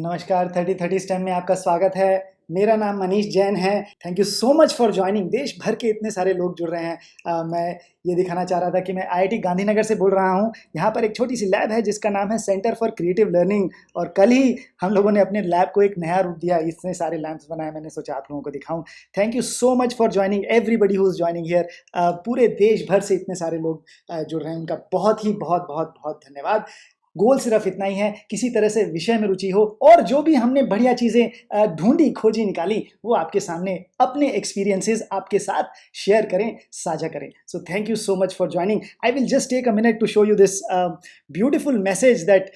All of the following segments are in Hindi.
नमस्कार, 30-30 स्टेम में आपका स्वागत है। मेरा नाम मनीष जैन है। Thank you so much for joining. देश भर के इतने सारे लोग जुड़ रहे हैं। मैं ये दिखाना चाह रहा था कि मैं आईआईटी गांधीनगर से बोल रहा हूँ। यहाँ पर एक छोटी सी लैब है जिसका नाम है सेंटर फॉर क्रिएटिव लर्निंग, और कल ही हम लोगों ने अपने लैब को एक नया रूप दिया। इतने सारे लैब्स बनाए, मैंने सोचा आप लोगों को दिखाऊं। Thank you so much for joining everybody who is joining here. पूरे देश भर से इतने सारे लोग जुड़ रहे हैं, उनका बहुत ही बहुत बहुत बहुत धन्यवाद। गोल सिर्फ इतना ही है, किसी तरह से विषय में रुचि हो और जो भी हमने बढ़िया चीज़ें ढूंढी, खोजी, निकाली, वो आपके सामने अपने एक्सपीरियंसेस आपके साथ शेयर करें, साझा करें। So thank you so much for joining. I will just take a minute to show you this beautiful message that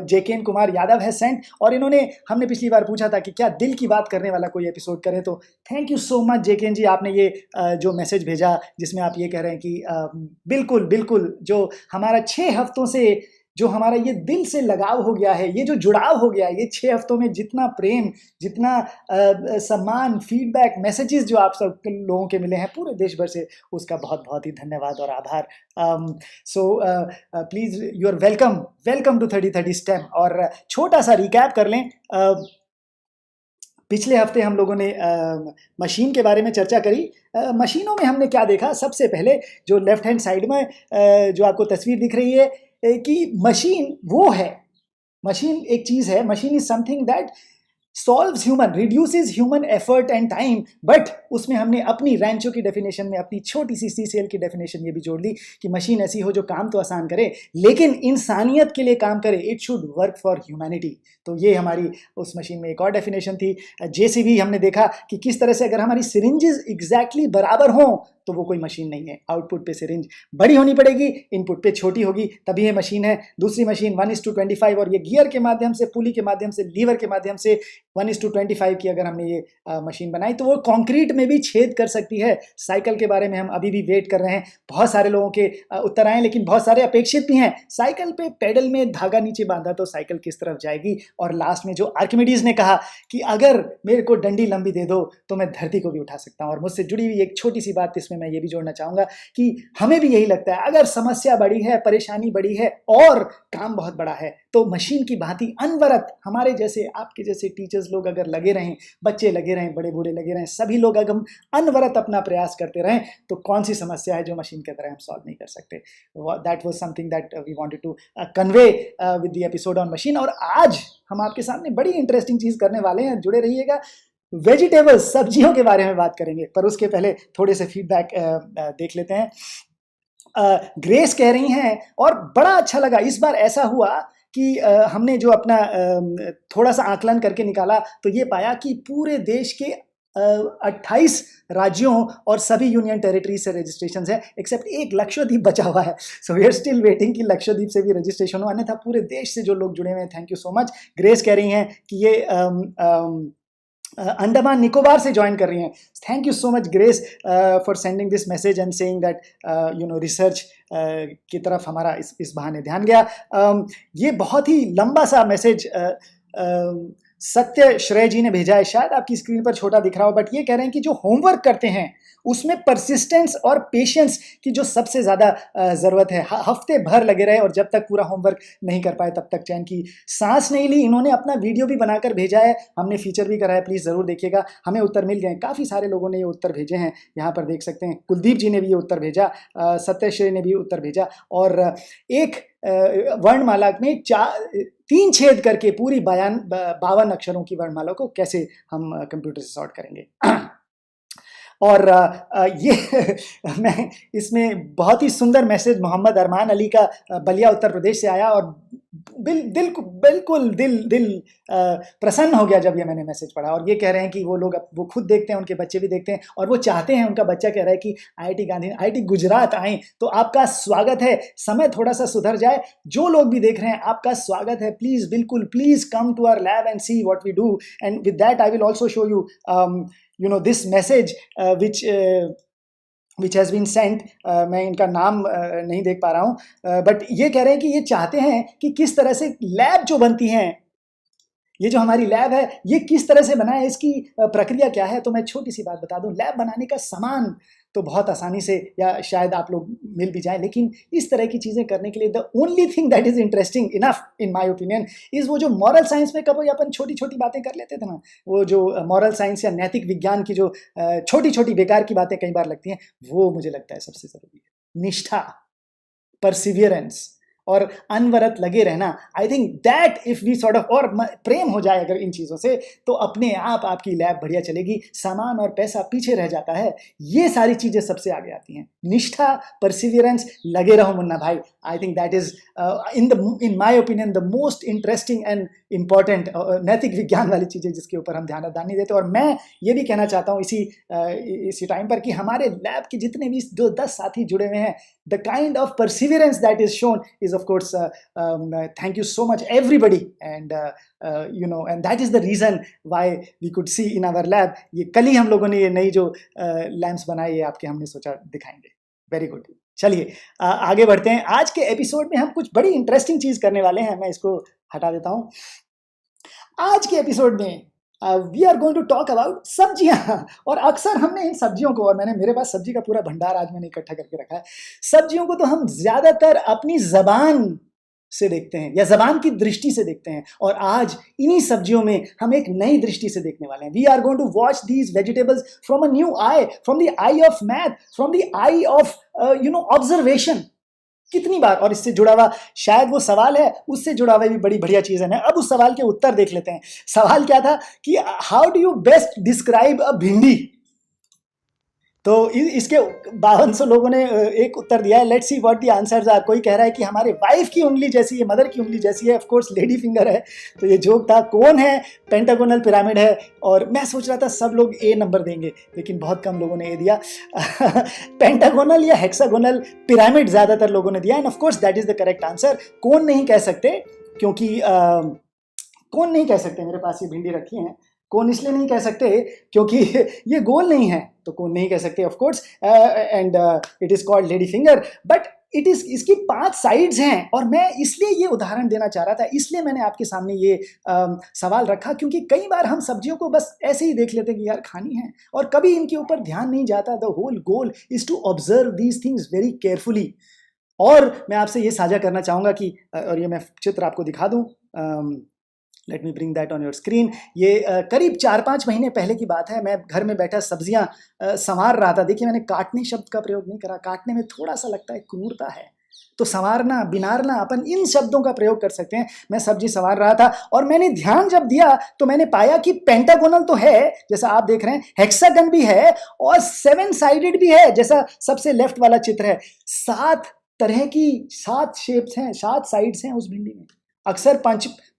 जेकेन कुमार यादव है सेंट। और इन्होंने, हमने पिछली बार पूछा था कि क्या दिल की बात करने वाला कोई एपिसोड करें, तो थैंक यू सो मच जेकेन जी, आपने ये जो मैसेज भेजा जिसमें आप ये कह रहे हैं कि बिल्कुल बिल्कुल जो हमारा 6 हफ्तों से जो हमारा ये दिल से लगाव हो गया है, ये जो जुड़ाव हो गया है, ये 6 हफ्तों में जितना प्रेम, जितना सम्मान, फीडबैक, मैसेजेस जो आप सब लोगों के मिले हैं पूरे देश भर से, उसका बहुत बहुत ही धन्यवाद और आभार। So please, you are welcome to 30-30 STEM. और छोटा सा रिकैप कर लें। पिछले हफ्ते हम लोगों ने मशीन के बारे में चर्चा करी। मशीनों में हमने क्या देखा? सबसे पहले जो लेफ्ट हैंड साइड में जो आपको तस्वीर दिख रही है कि मशीन वो है, मशीन एक चीज़ है, machine is something that solves human, reduces human effort and time. But उसमें हमने अपनी रैंचो की डेफिनेशन में अपनी छोटी सी सीसीएल की डेफिनेशन ये भी जोड़ ली कि मशीन ऐसी हो जो काम तो आसान करे लेकिन इंसानियत के लिए काम करे। It should work for humanity. तो ये हमारी उस मशीन में एक और डेफिनेशन थी। जेसीबी हमने देखा कि किस तरह से अगर हमारी सिरिंजेस एग्जैक्टली बराबर हों तो वो कोई मशीन नहीं है। आउटपुट पे सिरिंज बड़ी होनी पड़ेगी, इनपुट पे छोटी होगी, तभी ये मशीन है। दूसरी मशीन 1:25, और ये गियर के माध्यम से, पुली के माध्यम से, लीवर के माध्यम से 1:25 की अगर हमने ये मशीन बनाई तो वो कंक्रीट में भी छेद कर सकती है। साइकिल के बारे में हम अभी भी वेट कर रहे हैं, बहुत सारे लोगों के उत्तर आए, लेकिन बहुत सारे अपेक्षित भी हैं। साइकिल पे पेडल में धागा नीचे बांधा तो साइकिल किस तरफ जाएगी? और लास्ट में जो आर्किमिडीज ने कहा कि अगर मेरे को डंडी लंबी दे दो तो मैं धरती को भी उठा सकता हूँ। और मुझसे जुड़ी हुई एक छोटी सी बात इसमें मैं ये भी जोड़ना चाहूँगा कि हमें भी यही लगता है, अगर समस्या बड़ी है, परेशानी बड़ी है और काम बहुत बड़ा है, तो मशीन की भांति अनवरत हमारे जैसे, आपके जैसे टीचर्स लोग अगर लगे रहें, बच्चे लगे रहें, बड़े बूढ़े लगे रहें, सभी लोग अगर हम अनवरत अपना प्रयास करते रहें तो कौन सी समस्या है जो मशीन की तरह हम सॉल्व नहीं कर सकते। That was something that we wanted to convey with the episode on machine. और आज हम आपके सामने बड़ी इंटरेस्टिंग चीज़ करने वाले हैं, जुड़े रहिएगा। वेजिटेबल्स, सब्जियों के बारे में बात करेंगे, पर उसके पहले थोड़े से फीडबैक देख लेते हैं। ग्रेस कह रही हैं, और बड़ा अच्छा लगा इस बार ऐसा हुआ कि हमने जो अपना थोड़ा सा आकलन करके निकाला तो ये पाया कि पूरे देश के 28 राज्यों और सभी यूनियन टेरिटरीज से रजिस्ट्रेशन है, एक्सेप्ट एक लक्षद्वीप बचा हुआ है। So we are still waiting कि लक्षद्वीप से भी रजिस्ट्रेशन हो, अन्यथा पूरे देश से जो लोग जुड़े हुए हैं, thank you so much. Grace कह रही हैं कि ये अंडमान निकोबार से ज्वाइन कर रही हैं। Thank you so much grace for sending this message and saying that research की तरफ हमारा इस बहाने ध्यान गया। ये बहुत ही लंबा सा मैसेज सत्य श्रेय जी ने भेजा है, शायद आपकी स्क्रीन पर छोटा दिख रहा हो, बट ये कह रहे हैं कि जो होमवर्क करते हैं उसमें परसिस्टेंस और पेशेंस की जो सबसे ज़्यादा ज़रूरत है। हफ्ते भर लगे रहे और जब तक पूरा होमवर्क नहीं कर पाए तब तक चैन की सांस नहीं ली। इन्होंने अपना वीडियो भी बनाकर भेजा है, हमने फीचर भी करा है, प्लीज़ ज़रूर देखिएगा। हमें उत्तर मिल गए, काफ़ी सारे लोगों ने ये उत्तर भेजे हैं, यहाँ पर देख सकते हैं। कुलदीप जी ने भी ये उत्तर भेजा, सत्यश्री ने भी उत्तर भेजा, और एक वर्णमाला में 3 छेद करके पूरी 52 अक्षरों की वर्णमाला को कैसे हम कंप्यूटर से सॉर्ट करेंगे। और ये मैं इसमें बहुत ही सुंदर मैसेज मोहम्मद अरमान अली का बलिया उत्तर प्रदेश से आया, और बिल्कुल दिल प्रसन्न हो गया जब ये मैंने मैसेज पढ़ा। और ये कह रहे हैं कि वो खुद देखते हैं, उनके बच्चे भी देखते हैं, और वो चाहते हैं, उनका बच्चा कह रहा है कि आईआईटी गुजरात आए तो आपका स्वागत है। समय थोड़ा सा सुधर जाए, जो लोग भी देख रहे हैं आपका स्वागत है। प्लीज़, बिल्कुल please come to our lab and see what we do, and with that I will also show you this message which has been sent। मैं इनका नाम नहीं देख पा रहा हूँ, बट ये कह रहे हैं कि ये चाहते हैं कि किस तरह से लैब जो बनती हैं, ये जो हमारी लैब है ये किस तरह से बनाए, इसकी प्रक्रिया क्या है। तो मैं छोटी सी बात बता दूं, लैब बनाने का सामान तो बहुत आसानी से या शायद आप लोग मिल भी जाएं। लेकिन इस तरह की चीज़ें करने के लिए the only thing that is interesting enough in my opinion is वो जो मॉरल साइंस में कभी अपन छोटी छोटी बातें कर लेते थे ना, वो जो मॉरल साइंस या नैतिक विज्ञान की जो छोटी छोटी बेकार की बातें कई बार लगती हैं, वो मुझे लगता है सबसे ज़रूरी है। निष्ठा, परसिवियरेंस और अनवरत लगे रहना। I think that if we sort of, और प्रेम हो जाए अगर इन चीज़ों से, तो अपने आप आपकी लैब बढ़िया चलेगी। सामान और पैसा पीछे रह जाता है, ये सारी चीज़ें सबसे आगे आती हैं। निष्ठा, परसिवियरेंस, लगे रहो मुन्ना भाई। आई think that is in my opinion the most interesting and important नैतिक विज्ञान वाली चीज़ें जिसके ऊपर हम ध्यान नहीं देते। और मैं ये भी कहना चाहता हूँ इसी टाइम पर कि हमारे लैब के जितने भी जो 10 साथी जुड़े हुए हैं, the kind of perseverance that is shown is of course thank you so much everybody, and and that is the reason why we could see in our lab, ये कल ही हम लोगों ने ये नई जो लैंप्स बनाई है आपके, हमने सोचा दिखाएंगे। वेरी गुड, चलिए आगे बढ़ते हैं। आज के एपिसोड में हम कुछ बड़ी इंटरेस्टिंग चीज करने वाले हैं। मैं इसको हटा देता हूं। आज के एपिसोड में we are going to talk about सब्जियां। और अक्सर हमने इन सब्जियों को, और मेरे पास सब्जी का पूरा भंडार आज मैंने इकट्ठा करके रखा है, सब्जियों को तो हम ज्यादातर अपनी जबान से देखते हैं या जबान की दृष्टि से देखते हैं। और आज इन्हीं सब्जियों में हम एक नई दृष्टि से देखने वाले हैं। We are going to watch these vegetables from a new eye, from the eye of math, from the eye of observation. कितनी बार, और इससे जुड़ा हुआ शायद वो सवाल है, उससे जुड़ा हुआ भी बड़ी बढ़िया चीज है। अब उस सवाल के उत्तर देख लेते हैं। सवाल क्या था कि how do you best describe a भिंडी। तो इसके 5200 लोगों ने एक उत्तर दिया है। Let's see what the answers are. कोई कह रहा है कि हमारे वाइफ की उंगली जैसी है, मदर की उंगली जैसी है। ऑफ कोर्स लेडी फिंगर है, तो ये जोक था। कौन है? पेंटागोनल पिरामिड है। और मैं सोच रहा था सब लोग ए नंबर देंगे, लेकिन बहुत कम लोगों ने ए दिया। पेंटागोनल या हेक्सागोनल पिरामिड ज्यादातर लोगों ने दिया, end of course that is the correct answer. कौन नहीं कह सकते, क्योंकि कौन नहीं कह सकते, मेरे पास ये भिंडी रखी है। कौन इसलिए नहीं कह सकते क्योंकि ये गोल नहीं है, तो कौन नहीं कह सकते of course. And it is called lady finger, but it is, इसकी 5 साइड्स हैं। और मैं इसलिए ये उदाहरण देना चाह रहा था, इसलिए मैंने आपके सामने ये सवाल रखा, क्योंकि कई बार हम सब्जियों को बस ऐसे ही देख लेते हैं कि यार खानी है, और कभी इनके ऊपर ध्यान नहीं जाता। The whole goal is to observe these things very carefully. और मैं आपसे ये साझा करना चाहूँगा कि, और ये मैं चित्र आपको दिखा दूँ, let me bring that on your screen. ये करीब 4-5 महीने पहले की बात है। मैं घर में बैठा सब्जियां संवार रहा था। देखिए, मैंने काटने शब्द का प्रयोग नहीं करा, काटने में थोड़ा सा लगता है क्रूरता है, तो संवारना, बिनारना, अपन इन शब्दों का प्रयोग कर सकते हैं। मैं सब्जी संवार रहा था और मैंने ध्यान जब दिया तो मैंने पाया कि पेंटागोनल तो है जैसा आप देख रहे हैं, हेक्सागन भी है, और 7 साइडेड भी है जैसा सबसे लेफ्ट वाला चित्र है। 7 तरह की 7 शेप्स हैं, 7 साइड्स हैं उस भिंडी में। अक्सर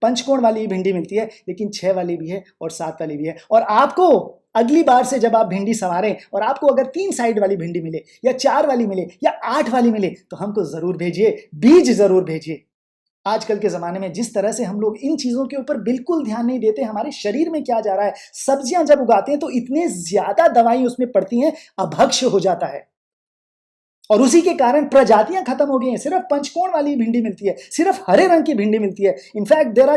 पंचकोण वाली भिंडी मिलती है, लेकिन 6 वाली भी है और 7 वाली भी है। और आपको अगली बार से जब आप भिंडी संवारें और आपको अगर 3 साइड वाली भिंडी मिले या 4 वाली मिले या 8 वाली मिले, तो हमको जरूर भेजिए, बीज जरूर भेजिए। आजकल के ज़माने में जिस तरह से हम लोग इन चीज़ों के ऊपर बिल्कुल ध्यान नहीं देते, हमारे शरीर में क्या जा रहा है। सब्जियां जब उगाते हैं तो इतने ज़्यादा दवाई उसमें पड़ती हैं, अभक्ष्य हो जाता है, और उसी के कारण प्रजातियां खत्म हो गई हैं। सिर्फ पंचकोण वाली भिंडी मिलती है, सिर्फ हरे रंग की भिंडी मिलती है। In fact there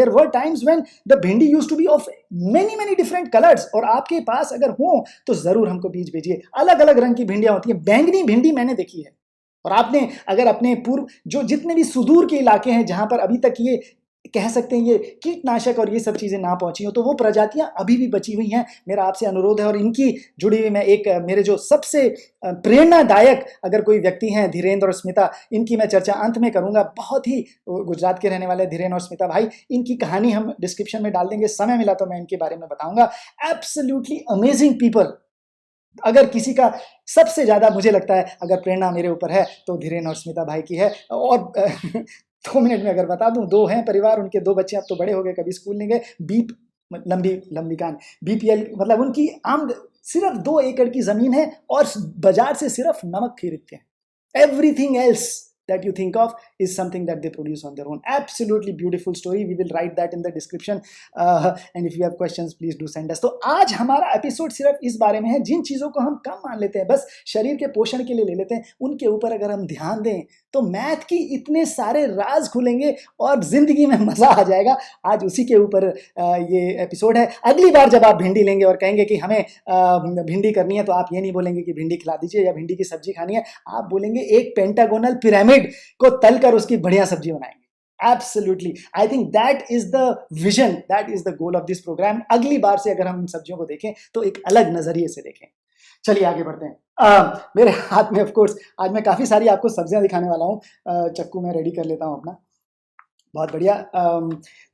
were times when the bhindi used to be of many different colours. और आपके पास अगर हो तो जरूर हमको बीज भेजिए। अलग अलग रंग की भिंडियां होती हैं। बैंगनी भिंडी मैंने देखी है। और आपने अगर अपने पूर्व जो जितने भी सुदूर के इलाके हैं जहां पर अभी तक ये कह सकते हैं ये कीटनाशक और ये सब चीज़ें ना पहुंची हो, तो वो प्रजातियां अभी भी बची हुई हैं। मेरा आपसे अनुरोध है, और इनकी जुड़ी हुई मैं एक मेरे जो सबसे प्रेरणादायक अगर कोई व्यक्ति हैं, धीरेन्द्र और स्मिता, इनकी मैं चर्चा अंत में करूंगा। बहुत ही गुजरात के रहने वाले धीरेन्द्र और स्मिता भाई, इनकी कहानी हम डिस्क्रिप्शन में डाल देंगे। समय मिला तो मैं इनके बारे में बताऊंगा। Absolutely amazing people. अगर किसी का सबसे ज़्यादा मुझे लगता है अगर प्रेरणा मेरे ऊपर है तो धीरेन्द्र और स्मिता भाई की है। और 2 मिनट में अगर बता दूं, 2 हैं परिवार, उनके 2 बच्चे अब तो बड़े हो गए, कभी स्कूल नहीं गए। लंबी कान BPL, मतलब उनकी आम सिर्फ 2 एकड़ की जमीन है और बाजार से सिर्फ नमक खरीदते हैं। Everything else that you think of is something that they produce on their own. Absolutely beautiful story. We will write that in the description. And if you have questions, please do send us. तो आज हमारा एपिसोड सिर्फ इस बारे में है, जिन चीज़ों को हम कम मान लेते हैं, बस शरीर के पोषण के लिए ले लेते हैं, उनके ऊपर अगर हम ध्यान दें तो मैथ की इतने सारे राज खुलेंगे और जिंदगी में मजा आ जाएगा। आज उसी के ऊपर ये एपिसोड है। अगली बार जब आप भिंडी लेंगे और कहेंगे कि हमें भिंडी करनी है, तो आप ये नहीं बोलेंगे कि भिंडी खिला दीजिए या भिंडी की सब्जी खानी है, आप बोलेंगे एक पेंटागोनल पिरामिड को तलकर उसकी बढ़िया सब्जी बनाएंगे। Absolutely. I think that is the vision, that is the goal of this program. अगली बार से अगर हम इन सब्जियों को देखें तो एक अलग नजरिए से देखें। चलिए आगे बढ़ते हैं। मेरे हाथ में ऑफ कोर्स आज मैं काफ़ी सारी आपको सब्जियां दिखाने वाला हूँ। चक्कू मैं रेडी कर लेता हूँ अपना। बहुत बढ़िया।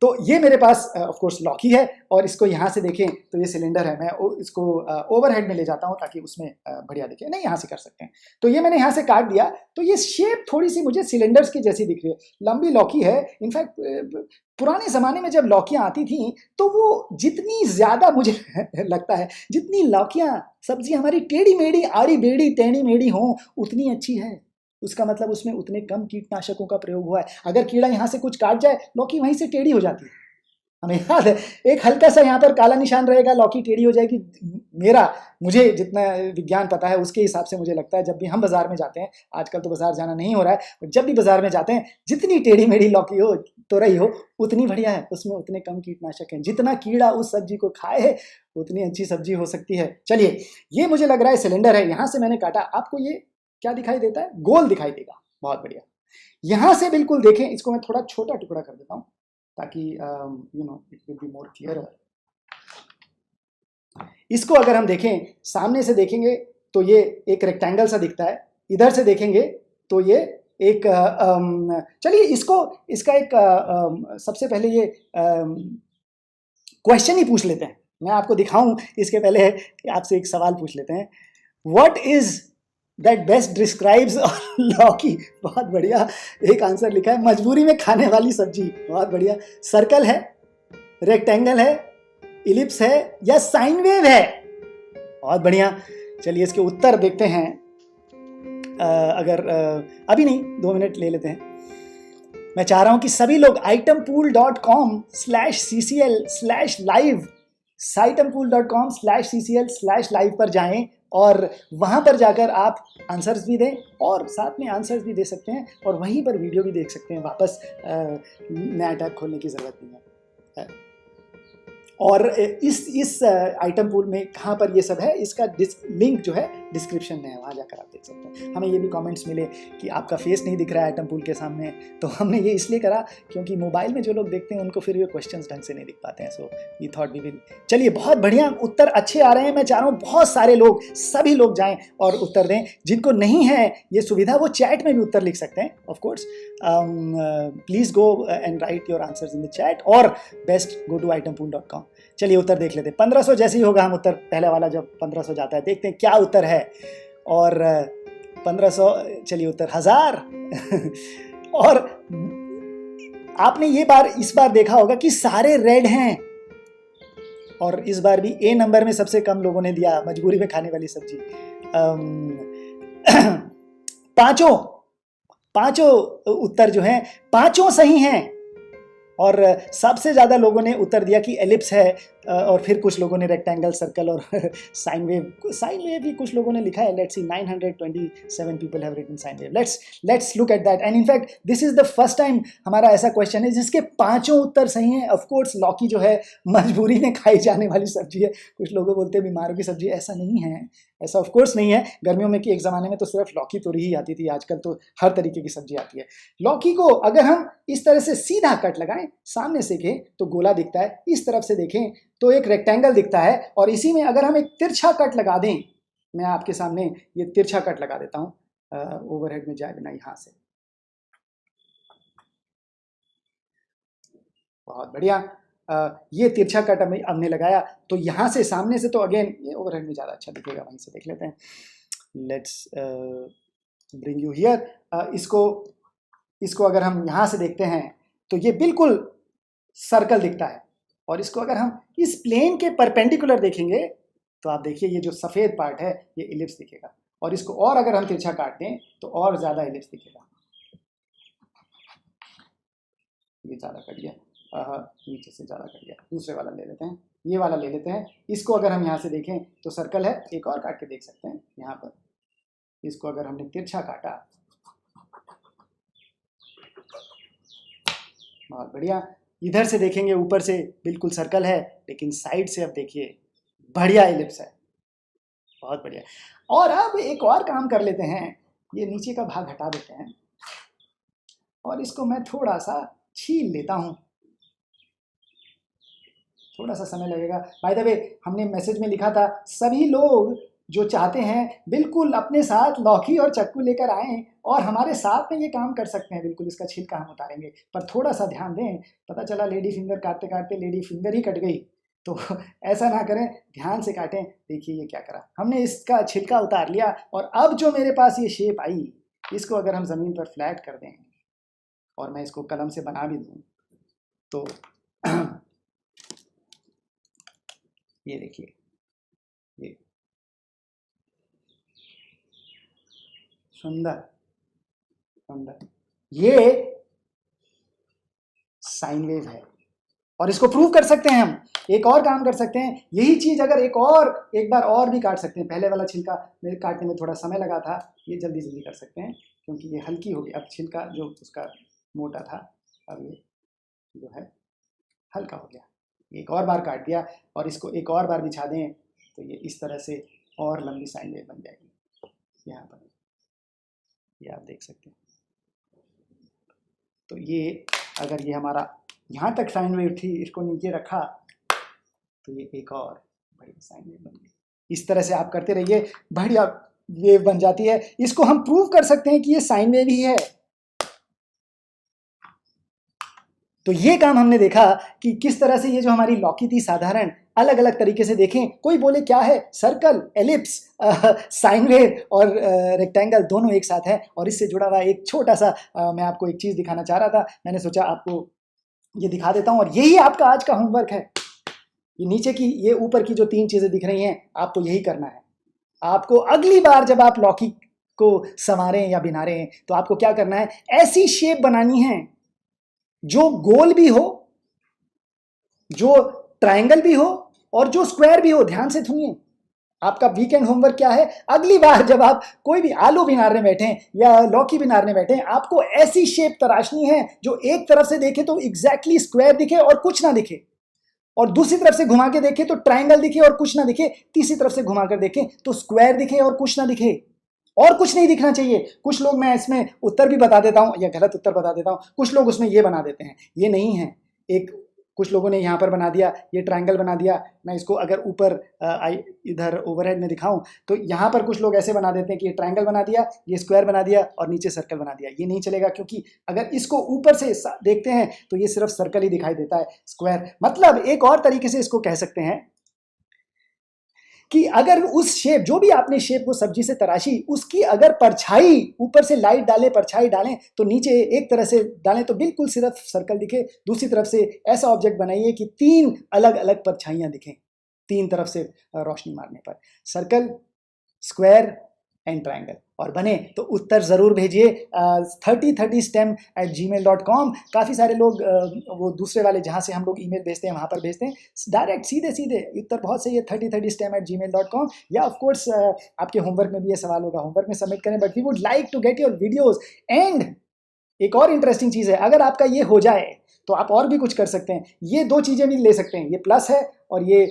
तो ये मेरे पास ऑफ कोर्स लौकी है और इसको यहाँ से देखें तो ये सिलेंडर है। मैं इसको ओवरहेड में ले जाता हूँ ताकि उसमें बढ़िया दिखे। नहीं, यहाँ से कर सकते हैं। तो ये मैंने यहाँ से काट दिया, तो ये शेप थोड़ी सी मुझे सिलेंडर्स की जैसी दिख रही है। लंबी लौकी है। इनफैक्ट पुराने ज़माने में जब लौकियाँ आती थी तो वो जितनी ज़्यादा मुझे लगता है, जितनी लौकियाँ सब्जी हमारी टेढ़ी मेढ़ी, आड़ी बेड़ी, टेढ़ी मेढ़ी हों, उतनी अच्छी है। उसका मतलब उसमें उतने कम कीटनाशकों का प्रयोग हुआ है। अगर कीड़ा यहाँ से कुछ काट जाए, लौकी वहीं से टेढ़ी हो जाती है। हमें याद है, एक हल्का सा यहाँ पर काला निशान रहेगा, लौकी टेढ़ी हो जाएगी। मुझे जितना विज्ञान पता है उसके हिसाब से मुझे लगता है जब भी हम बाजार में जाते हैं, आजकल तो बाजार जाना नहीं हो रहा है, जब भी बाजार में जाते हैं, जितनी टेढ़ी मेढ़ी लौकी हो, तोरई हो, उतनी बढ़िया है। उसमें उतने कम कीटनाशक हैं। जितना कीड़ा उस सब्जी को खाए उतनी अच्छी सब्जी हो सकती है। चलिए, ये मुझे लग रहा है सिलेंडर है। यहाँ से मैंने काटा। आपको ये क्या दिखाई देता है? गोल दिखाई देगा। बहुत बढ़िया। यहां से बिल्कुल देखें, इसको मैं थोड़ा छोटा टुकड़ा कर देता हूं ताकि it will be more clear. इसको अगर हम देखें, सामने से देखेंगे तो ये एक रेक्टेंगल सा दिखता है। इधर से देखेंगे तो ये एक चलिए इसका एक सबसे पहले ये क्वेश्चन ही पूछ लेते हैं। मैं आपको दिखाऊं इसके पहले आपसे एक सवाल पूछ लेते हैं। What is that best describes लौकी? बहुत बढ़िया, एक आंसर लिखा है, मजबूरी में खाने वाली सब्जी। बहुत बढ़िया। सर्कल है, रेक्टेंगल है, इलिप्स है या साइन वेव है? बहुत बढ़िया। चलिए इसके उत्तर देखते हैं। अभी नहीं, 2 मिनट ले लेते हैं। मैं चाह रहा हूं कि सभी लोग itempool.com/ccl/live itempool.com/ccl/live पर जाएं और वहां पर जाकर आप आंसर्स भी दें और साथ में आंसर्स भी दे सकते हैं और वहीं पर वीडियो भी देख सकते हैं। वापस नया टैब खोलने की ज़रूरत नहीं है। और इस आइटम पूल में कहाँ पर ये सब है, इसका लिंक जो है डिस्क्रिप्शन में है, वहाँ जाकर आप देख सकते हैं। हमें ये भी कमेंट्स मिले कि आपका फेस नहीं दिख रहा है आइटम पूल के सामने, तो हमने ये इसलिए करा क्योंकि मोबाइल में जो लोग देखते हैं उनको फिर ये क्वेश्चंस ढंग से नहीं दिख पाते हैं। So we thought we will. चलिए, बहुत बढ़िया, उत्तर अच्छे आ रहे हैं। मैं चाह रहा हूँ बहुत सारे लोग, सभी लोग जाएँ और उत्तर दें। जिनको नहीं है ये सुविधा, वो चैट में भी उत्तर लिख सकते हैं। Of course please go and right your answers in the chat और बेस्ट गो टू itempool.com। चलिए उत्तर देख लेते हैं। 1500 जैसे ही होगा हम उत्तर, पहले वाला जब 1500 जाता है, देखते हैं क्या उत्तर है। और 1500, चलिए उत्तर 1000 और आपने इस बार देखा होगा कि सारे रेड हैं और इस बार भी ए नंबर में सबसे कम लोगों ने दिया, मजबूरी में खाने वाली सब्जी। पांचों उत्तर जो हैं, पांचों सही हैं और सबसे ज़्यादा लोगों ने उत्तर दिया कि एलिप्स है और फिर कुछ लोगों ने रेक्टेंगल, सर्कल और साइन वेव भी कुछ लोगों ने लिखा है। Let's see, 927 people have written sine wave. Let's look at that. And in fact this is the first time हमारा ऐसा क्वेश्चन है जिसके पांचों उत्तर सही हैं। ऑफ कोर्स लौकी जो है मजबूरी में खाई जाने वाली सब्जी है। कुछ लोग बोलते हैं बीमारों की सब्जी, ऐसा नहीं है, ऐसा ऑफ कोर्स नहीं है। गर्मियों में कि एक ज़माने में तो सिर्फ लौकी तोरी ही आती थी, आजकल तो हर तरीके की सब्जी आती है। लौकी को अगर हम इस तरह से सीधा कट लगाएं, सामने से देखें तो गोला दिखता है, इस तरफ से देखें तो एक रेक्टेंगल दिखता है और इसी में अगर हम एक तिरछा कट लगा दें, मैं आपके सामने ये तिरछा कट लगा देता हूं, ओवरहेड में जाए बिना यहां से। बहुत बढ़िया। ये तिरछा कट हमने लगाया, तो यहां से सामने से तो अगेन ये ओवरहेड में ज़्यादा अच्छा दिखेगा, वहीं से देख लेते हैं। Let's bring you here. इसको अगर हम यहां से देखते हैं तो ये बिल्कुल सर्कल दिखता है और इसको अगर हम इस प्लेन के परपेंडिकुलर देखेंगे तो आप देखिए ये जो सफ़ेद पार्ट है ये इलिप्स दिखेगा और इसको और अगर हम तिरछा काट दें तो और ज़्यादा इलिप्स दिखेगा। ये ज़्यादा कट गया, नीचे से ज़्यादा कट गया। दूसरे वाला ले लेते हैं, ये वाला ले लेते हैं। इसको अगर हम यहाँ से देखें तो सर्कल है, एक और काट के देख सकते हैं यहाँ पर। इसको अगर हमने तिरछा काटा बहुत बढ़िया। इधर से देखेंगे ऊपर से बिल्कुल सर्कल है, लेकिन साइड से अब देखिए बढ़िया एलिप्स है। बहुत बढ़िया। और अब एक और काम कर लेते हैं, ये नीचे का भाग हटा देते हैं और इसको मैं थोड़ा सा छील लेता हूँ। थोड़ा सा समय लगेगा। बाय द वे, हमने मैसेज में लिखा था सभी लोग जो चाहते हैं बिल्कुल अपने साथ लौकी और चक्कू लेकर आएँ और हमारे साथ में ये काम कर सकते हैं। बिल्कुल इसका छिलका हम उतारेंगे, पर थोड़ा सा ध्यान दें। पता चला लेडी फिंगर काटते काटते लेडी फिंगर ही कट गई, तो ऐसा ना करें, ध्यान से काटें। देखिए ये क्या करा, हमने इसका छिलका उतार लिया और अब जो मेरे पास ये शेप आई, इसको अगर हम ज़मीन पर फ्लैट कर दें और मैं इसको कलम से बना भी दूँ तो ये देखिए, ये सुंदर सुंदर, ये साइन वेव है और इसको प्रूव कर सकते हैं हम। एक और काम कर सकते हैं, यही चीज अगर एक बार और भी काट सकते हैं। पहले वाला छिलका मेरे काटने में थोड़ा समय लगा था, ये जल्दी जल्दी कर सकते हैं क्योंकि ये हल्की हो गई। अब छिलका जो उसका मोटा था, अब ये जो है हल्का हो गया। एक और बार काट दिया और इसको एक और बार बिछा दें तो ये इस तरह से और लंबी साइन वेव बन जाएगी। यहाँ पर ये आप देख सकते हैं। तो ये अगर ये हमारा यहाँ तक साइन वेव थी, इसको नीचे रखा तो ये एक और बड़ी साइन वेव बन गई। इस तरह से आप करते रहिए, बढ़िया वेव बन जाती है। इसको हम प्रूव कर सकते हैं कि ये साइन वेव ही है। तो ये काम हमने देखा कि किस तरह से ये जो हमारी लौकी थी साधारण, अलग अलग तरीके से देखें। कोई बोले क्या है, सर्कल, एलिप्स, साइन वेव और रेक्टेंगल दोनों एक साथ है। और इससे जुड़ा हुआ एक छोटा सा मैं आपको एक चीज़ दिखाना चाह रहा था, मैंने सोचा आपको ये दिखा देता हूँ। और यही आपका आज का होमवर्क है। ये नीचे की, ये ऊपर की जो 3 चीज़ें दिख रही हैं, आपको यही करना है। आपको अगली बार जब आप लौकी को संवारें या बिना रहे हैं तो आपको क्या करना है, ऐसी शेप बनानी है जो गोल भी हो, जो ट्रायंगल भी हो और जो स्क्वायर भी हो। ध्यान से सुनिए, आपका वीकेंड होमवर्क क्या है, अगली बार जब आप कोई भी आलू बिनारने बैठे या लौकी बिनारने बैठे, आपको ऐसी शेप तराशनी है जो एक तरफ से देखे तो एग्जैक्टली स्क्वायर दिखे और कुछ ना दिखे, और दूसरी तरफ से घुमा के देखे तो ट्रायंगल दिखे और कुछ ना दिखे, तीसरी तरफ से घुमा कर देखे तो स्क्वायर दिखे और कुछ ना दिखे, और कुछ नहीं दिखना चाहिए। कुछ लोग, मैं इसमें उत्तर भी बता देता हूं या गलत उत्तर बता देता हूं, कुछ लोग उसमें ये बना देते हैं, ये नहीं है। कुछ लोगों ने यहाँ पर बना दिया, ये ट्रायंगल बना दिया। मैं इसको अगर ऊपर इधर ओवरहेड में दिखाऊं तो यहाँ पर कुछ लोग ऐसे बना देते हैं कि ये ट्रायंगल बना दिया, ये स्क्वायर बना दिया और नीचे सर्कल बना दिया। ये नहीं चलेगा, क्योंकि अगर इसको ऊपर से देखते हैं तो ये सिर्फ सर्कल ही दिखाई देता है, स्क्वायर। मतलब एक और तरीके से इसको कह सकते हैं कि अगर उस शेप, जो भी आपने शेप वो सब्जी से तराशी, उसकी अगर परछाई, ऊपर से लाइट डालें, परछाई डालें तो नीचे एक तरह से डालें तो बिल्कुल सिर्फ सर्कल दिखे, दूसरी तरफ से ऐसा ऑब्जेक्ट बनाइए कि 3 अलग अलग परछाइयां दिखें, 3 तरफ से रोशनी मारने पर, सर्कल, स्क्वायर एंड ट्रायंगल। और बने तो उत्तर ज़रूर भेजिए 3030stem@gmail.com। काफ़ी सारे लोग वो दूसरे वाले जहाँ से हम लोग ईमेल भेजते हैं वहाँ पर भेजते हैं, डायरेक्ट सीधे सीधे उत्तर बहुत सही है 3030stem@gmail.com। या ऑफ कोर्स आपके होमवर्क में भी ये सवाल होगा, होमवर्क में सबमिट करें। But we would like to get your videos. And एक और इंटरेस्टिंग चीज़ है, अगर आपका ये हो जाए तो आप और भी कुछ कर सकते हैं। ये 2 चीज़ें भी ले सकते हैं, ये प्लस है और ये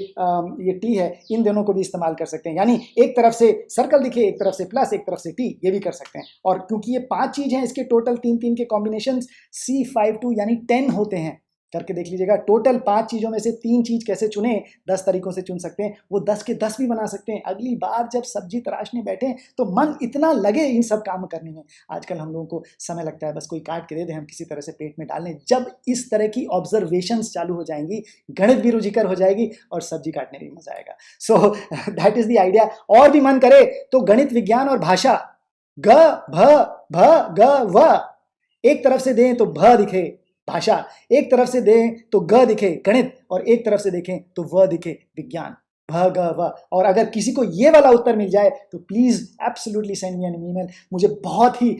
टी है, इन दोनों को भी इस्तेमाल कर सकते हैं। यानी एक तरफ से सर्कल दिखे, एक तरफ से प्लस, एक तरफ से टी, ये भी कर सकते हैं। और क्योंकि ये 5 चीज़ हैं, इसके टोटल 3-3 के कॉम्बिनेशन C52 यानी 10 होते हैं। करके देख लीजिएगा, टोटल 5 चीज़ों में से 3 चीज़ कैसे चुने, 10 तरीकों से चुन सकते हैं। वो 10 के 10 भी बना सकते हैं। अगली बार जब सब्जी तराशने बैठे तो मन इतना लगे इन सब काम करने में। आजकल हम लोगों को समय लगता है, बस कोई काट के दे दे, हम किसी तरह से पेट में डाल लें। जब इस तरह की ऑब्जर्वेशंस चालू हो जाएंगी, गणित भी रुचिकर हो जाएगी और सब्जी काटने में भी मजा आएगा। So that is the idea. और भी मन करे तो गणित, विज्ञान और भाषा, ग भ भ ग व, एक तरफ से दें तो भ दिखे भाषा, एक तरफ से दें तो ग दिखे गणित, और एक तरफ से देखें तो व दिखे विज्ञान, भ ग व। और अगर किसी को ये वाला उत्तर मिल जाए तो please absolutely send me an email. मुझे बहुत ही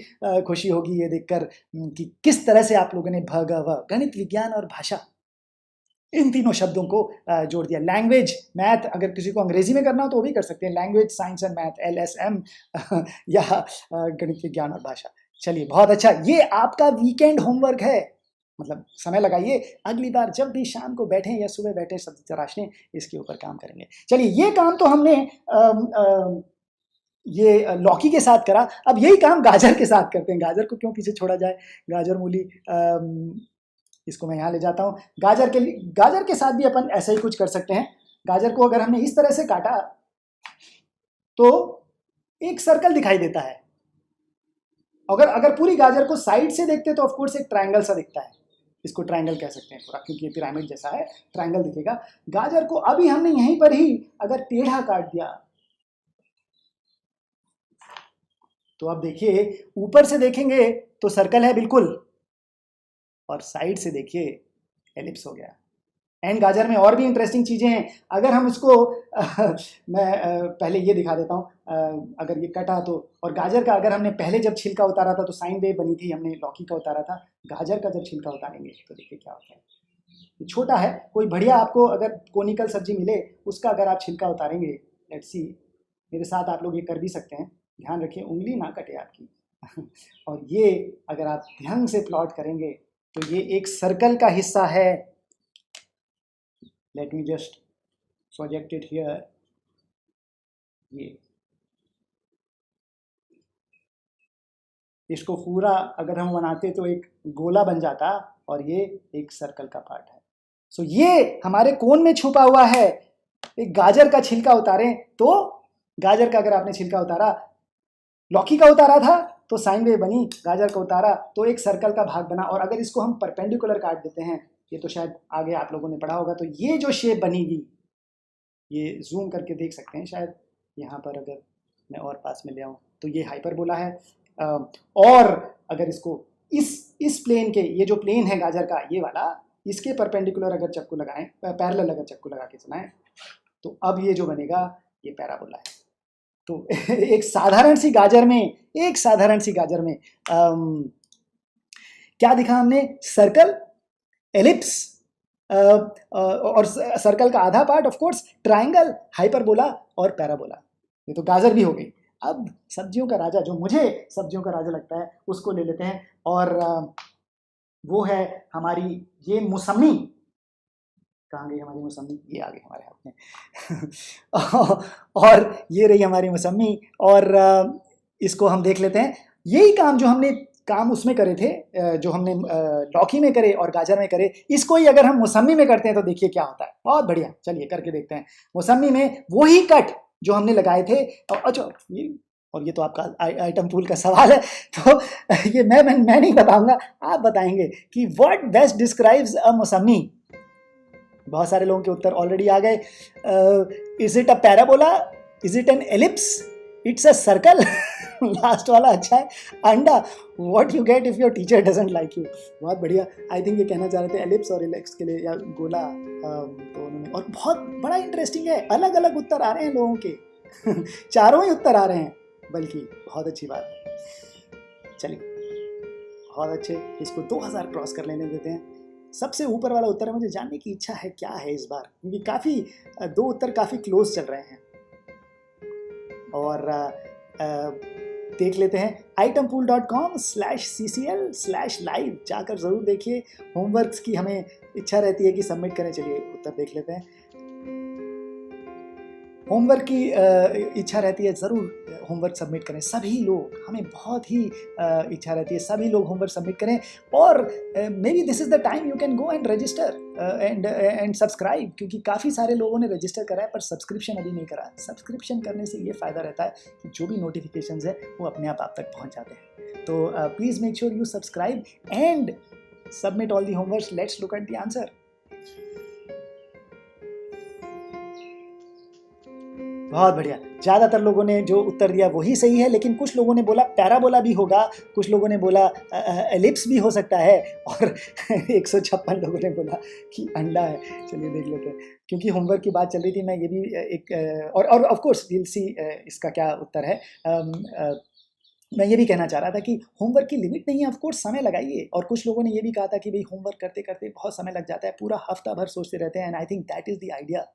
खुशी होगी ये देखकर कि किस तरह से आप लोगों ने भ ग व, गणित, विज्ञान और भाषा, इन तीनों शब्दों को जोड़ दिया। लैंग्वेज, मैथ, अगर किसी को अंग्रेजी में करना हो तो वो भी कर सकते हैं, language, science and math, LSM या गणित, विज्ञान और भाषा। चलिए बहुत अच्छा, ये आपका वीकेंड होमवर्क है। मतलब समय लगाइए, अगली बार जब भी शाम को बैठें या सुबह बैठें सब्जी तराशने, इसके ऊपर काम करेंगे। चलिए, ये काम तो हमने ये लौकी के साथ करा, अब यही काम गाजर के साथ करते हैं। गाजर को क्यों पीछे छोड़ा जाए, गाजर मूली इसको मैं यहाँ ले जाता हूँ। गाजर के साथ भी अपन ऐसा ही कुछ कर सकते हैं। गाजर को अगर हमने इस तरह से काटा तो एक सर्कल दिखाई देता है। अगर पूरी गाजर को साइड से देखते हैं तो ऑफ कोर्स एक ट्रायंगल सा दिखता है, इसको ट्रायंगल कह सकते हैं पूरा, क्योंकि ये पिरामिड जैसा है, ट्रायंगल दिखेगा। गाजर को अभी हमने यहीं पर ही अगर टेढ़ा काट दिया तो अब देखिए, ऊपर से देखेंगे तो सर्कल है बिल्कुल, और साइड से देखिए एलिप्स हो गया। एंड गाजर में और भी इंटरेस्टिंग चीजें हैं। अगर हम इसको मैं पहले ये दिखा देता हूँ, अगर ये कटा तो, और गाजर का अगर हमने पहले जब छिलका उतारा था तो साइन वेव बनी थी, हमने लौकी का उतारा था। गाजर का जब छिलका उतारेंगे तो देखिए क्या होता है। ये छोटा है, कोई बढ़िया आपको अगर कोनिकल सब्जी मिले उसका अगर आप छिलका उतारेंगे, लेट्स सी, मेरे साथ आप लोग ये कर भी सकते हैं, ध्यान रखिए उंगली ना कटे आपकी। और ये अगर आप ध्यान से प्लॉट करेंगे तो ये एक सर्कल का हिस्सा है। Late me just project it here. ये इसको पूरा अगर हम बनाते तो एक गोला बन जाता, और ये एक सर्कल का पार्ट है। सो ये हमारे कोन में छुपा हुआ है। एक गाजर का छिलका उतारें तो, गाजर का अगर आपने छिलका उतारा, लौकी का उतारा था तो साइन वेव बनी, गाजर का उतारा तो एक सर्कल का भाग बना। और अगर इसको हम परपेंडिकुलर काट देते हैं, ये तो शायद आगे आप लोगों ने पढ़ा होगा, तो ये जो शेप बनेगी, ये जूम करके देख सकते हैं शायद यहाँ पर, अगर मैं और पास में ले आऊँ तो ये हाइपरबोला है। और अगर इसको इस प्लेन के, ये जो प्लेन है गाजर का ये वाला, इसके परपेंडिकुलर अगर चक्कू लगाएं, पैरेलल अगर चक्कू लगा के चलाएं, तो अब ये जो बनेगा ये पैराबोला है। तो एक साधारण सी गाजर में क्या दिखा हमने, सर्कल, एलिप्स, और सर्कल का आधा part of course triangle, hyperbola और पैराबोला। ये तो गाजर भी हो गई। अब सब्जियों का राजा, जो मुझे सब्जियों का राजा लगता है, उसको ले लेते हैं, और वो है हमारी ये मौसमी। कहाँ गई हमारी मौसमी? ये आ गई हमारे हाथ में। और ये रही हमारी मौसमी, और इसको हम देख लेते हैं। यही काम जो हमने उसमें करे थे, जो हमने लौकी में करे और गाजर में करे, इसको ही अगर हम मौसमी में करते हैं तो देखिए क्या होता है। बहुत बढ़िया, चलिए करके देखते हैं। मौसमी में वही कट जो हमने लगाए थे, अच्छा ये तो आपका आइटम पूल का सवाल है, तो ये मैं नहीं बताऊंगा, आप बताएंगे कि व्हाट बेस्ट डिस्क्राइब्स अ मौसमी। बहुत सारे लोगों के उत्तर ऑलरेडी आ गए। Is it a parabola, is it an ellipse, it's a circle. Last वाला अच्छा है, अंडा, what you get if your teacher doesn't like you. बहुत बढ़िया। आई थिंक ये कहना चाह रहे थे एलिप्स और एलिप्स के लिए, या गोला, तो उन्होंने, और बहुत बड़ा इंटरेस्टिंग है, अलग अलग उत्तर आ रहे हैं लोगों के। चारों ही उत्तर आ रहे हैं, बल्कि बहुत अच्छी बात है। चलिए, बहुत अच्छे, इसको 2000 क्रॉस कर लेने देते हैं। सबसे ऊपर वाला उत्तर है, मुझे जानने की इच्छा है क्या है इस बार, क्योंकि काफ़ी 2 उत्तर काफ़ी क्लोज चल रहे हैं। और देख लेते हैं itempool.com/ccl/live, जाकर ज़रूर देखिए। होमवर्क्स की हमें इच्छा रहती है कि सबमिट करें। चलिए उत्तर देख लेते हैं। होमवर्क की इच्छा रहती है, ज़रूर होमवर्क सबमिट करें सभी लोग, हमें बहुत ही इच्छा रहती है सभी लोग होमवर्क सबमिट करें। और may be this is the time you can go and register and subscribe, क्योंकि काफ़ी सारे लोगों ने रजिस्टर करा है पर सब्सक्रिप्शन अभी नहीं करा। सब्सक्रिप्शन करने से ये फ़ायदा रहता है कि जो भी नोटिफिकेशंस है वो अपने आप तक पहुँच जाते हैं। तो please make sure you subscribe and submit all the homework. Let's look at the answer. बहुत बढ़िया, ज़्यादातर लोगों ने जो उत्तर दिया वही सही है, लेकिन कुछ लोगों ने बोला पैराबोला भी होगा, कुछ लोगों ने बोला एलिप्स भी हो सकता है, और 156 लोगों ने बोला कि अंडा है। चलिए देख लेते हैं, क्योंकि होमवर्क की बात चल रही थी, मैं ये भी एक और ऑफ कोर्स विल सी इसका क्या उत्तर है। मैं ये भी कहना चाह रहा था कि होमवर्क की लिमिट नहीं है, ऑफ कोर्स समय लगाइए। और कुछ लोगों ने ये भी कहा था कि भाई होमवर्क करते करते बहुत समय लग जाता है, पूरा हफ्ता भर सोचते रहते हैं, and I think that is the idea,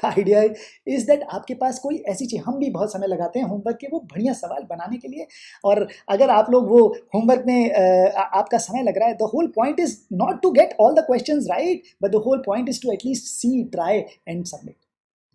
the idea is that आपके पास कोई ऐसी चीज़, हम भी बहुत समय लगाते हैं होमवर्क के वो बढ़िया सवाल बनाने के लिए, और अगर आप लोग वो होमवर्क में आपका समय लग रहा है, the whole point is not to get all the questions right, but the whole point is to at least see, try and submit.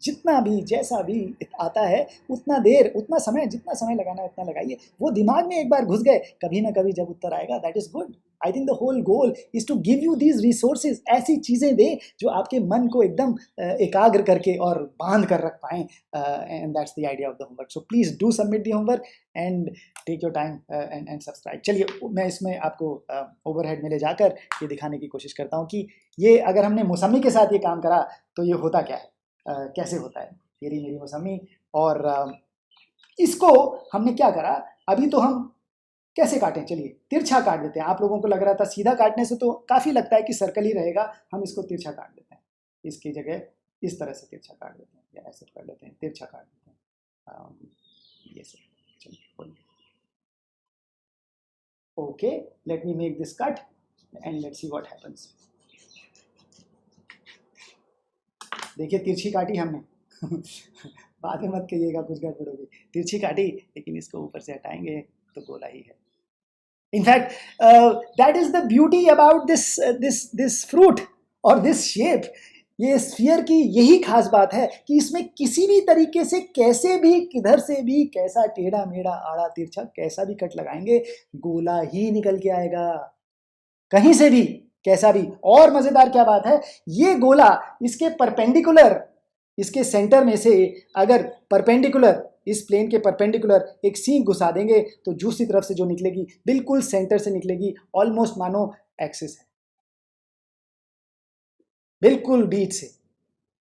जितना भी जैसा भी आता है उतना देर, उतना समय, जितना समय लगाना है उतना लगाइए। वो दिमाग में एक बार घुस गए, कभी ना कभी जब उत्तर आएगा, that is good. I think the whole goal is to give you these resources, ऐसी चीज़ें दे जो आपके मन को एकदम एकाग्र करके और बांध कर रख पाएँ, and that's the idea of the homework. So please do submit the homework and take your time and subscribe. चलिए, मैं इसमें आपको ओवरहेड में ले जाकर ये दिखाने की कोशिश करता हूँ कि ये अगर हमने मौसमी के साथ ये काम करा तो ये होता क्या है, कैसे होता है। तेरी मेरी मौसमी, और इसको हमने क्या करा, अभी तो हम कैसे काटें, चलिए तिरछा काट देते हैं। आप लोगों को लग रहा था सीधा काटने से तो काफ़ी लगता है कि सर्कल ही रहेगा, हम इसको तिरछा काट देते हैं। इसकी जगह इस तरह से तिरछा काट देते हैं, या ऐसे कर लेते हैं, तिरछा काट देते हैं, ये से। चलिए, okay, let me make this cut and let's see what happens. देखिए तिरछी काटी हमने बाद में मत कहिएगा कुछ गड़बड़ होगी, तिरछी काटी, लेकिन इसको ऊपर से हटाएंगे तो गोला ही है। In fact that is the beauty about this fruit और दिस शेप। ये स्फीयर की यही खास बात है कि इसमें किसी भी तरीके से, कैसे भी, किधर से भी, कैसा टेढ़ा मेढ़ा, आड़ा तिरछा, कैसा भी कट लगाएंगे, गोला ही निकल के आएगा, कहीं से भी, कैसा भी। और मजेदार क्या बात है, ये गोला इसके परपेंडिकुलर, इसके सेंटर में से अगर परपेंडिकुलर, इस प्लेन के परपेंडिकुलर एक सींग घुसा देंगे तो दूसरी तरफ से जो निकलेगी बिल्कुल सेंटर से निकलेगी, ऑलमोस्ट मानो एक्सिस है, बिल्कुल बीच से।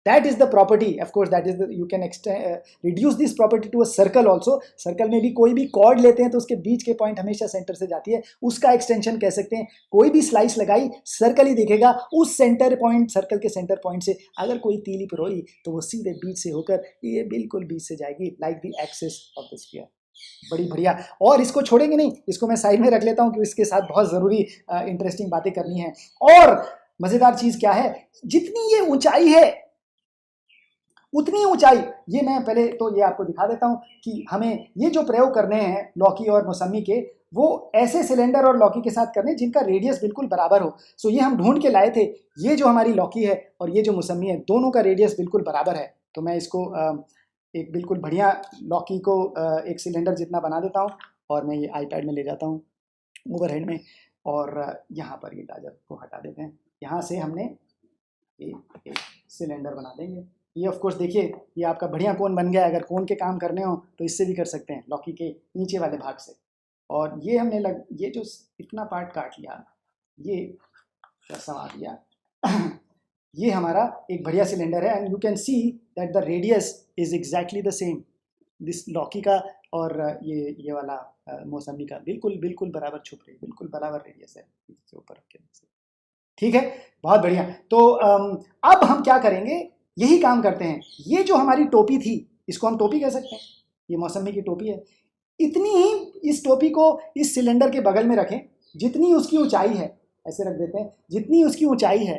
That is the property, of course, that is the, you can reduce this property to a circle also। Circle में भी कोई भी कॉर्ड लेते हैं तो उसके बीच के पॉइंट हमेशा सेंटर से जाती है, उसका एक्सटेंशन कह सकते हैं। कोई भी स्लाइस लगाई, सर्कल ही दिखेगा, उस सेंटर पॉइंट, सर्कल के सेंटर पॉइंट से अगर कोई तीली परोई तो वो सीधे बीच से होकर ये बिल्कुल बीच से जाएगी, like the axis of the sphere. बड़ी बढ़िया। और इसको छोड़ेंगे नहीं, इसको मैं साइड में रख लेता हूँ क्योंकि इसके साथ बहुत ज़रूरी इंटरेस्टिंग बातें करनी है। और मज़ेदार चीज़ क्या है, जितनी ये ऊंचाई है उतनी ऊंचाई, ये मैं पहले तो ये आपको दिखा देता हूं कि हमें ये जो प्रयोग करने हैं लौकी और मौसमी के, वो ऐसे सिलेंडर और लौकी के साथ करने जिनका रेडियस बिल्कुल बराबर हो। सो ये हम ढूंढ के लाए थे, ये जो हमारी लौकी है और ये जो मौसमी है, दोनों का रेडियस बिल्कुल बराबर है। तो मैं इसको एक बिल्कुल बढ़िया लौकी को एक सिलेंडर जितना बना देता हूँ, और मैं ये आईपैड में ले जाता हूँ ओवरहेड में, और यहाँ पर ये गाजर को हटा देते हैं। यहाँ से हमने एक सिलेंडर बना देंगे। ये ऑफ कोर्स देखिए, ये आपका बढ़िया कोन बन गया। अगर कोन के काम करने हो तो इससे भी कर सकते हैं, लौकी के नीचे वाले भाग से। और ये हमने ये जो इतना पार्ट काट लिया, ये समा दिया ये हमारा एक बढ़िया सिलेंडर है, and you can see that the radius is exactly the same, this लौकी का और ये वाला मौसमी का बिल्कुल बिल्कुल बराबर छुप रही, बिल्कुल बराबर रेडियस है इससे ऊपर रख के। ठीक है, बहुत बढ़िया। तो अब हम क्या करेंगे, यही काम करते हैं। ये जो हमारी टोपी थी, इसको हम टोपी कह सकते हैं, ये मौसमी की टोपी है। इतनी ही इस टोपी को इस सिलेंडर के बगल में रखें, जितनी उसकी ऊंचाई है, ऐसे रख देते हैं, जितनी उसकी ऊंचाई है,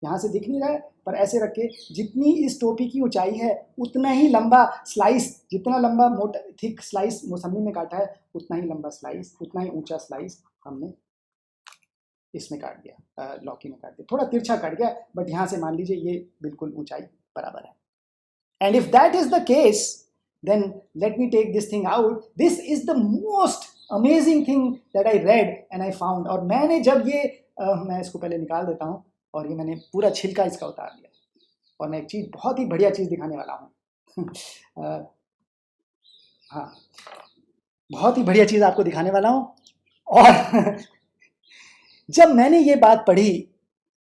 यहाँ से दिख नहीं रहा है पर ऐसे रख के, जितनी इस टोपी की ऊंचाई है उतना ही लंबा स्लाइस, जितना लंबा मोटा थिक स्लाइस मौसमी में काटा है, उतना ही लंबा स्लाइस, उतना ही ऊंचा स्लाइस हमने इसमें काट दिया, लौकी में काट दिया। थोड़ा तिरछा काट गया, बट यहाँ से मान लीजिए ये बिल्कुल ऊंचाई बराबर है। And if that is the case, then let me take this thing out. This is the most amazing thing that I read and I found. और मैंने जब ये मैं इसको पहले निकाल देता हूँ, और ये मैंने पूरा छिलका इसका उतार लिया, और मैं एक चीज़, बहुत ही बढ़िया चीज़ दिखाने वाला हूँ हाँ, बहुत ही बढ़िया चीज़ आपको दिखाने वाला हूँ। और जब मैंने ये बात पढ़ी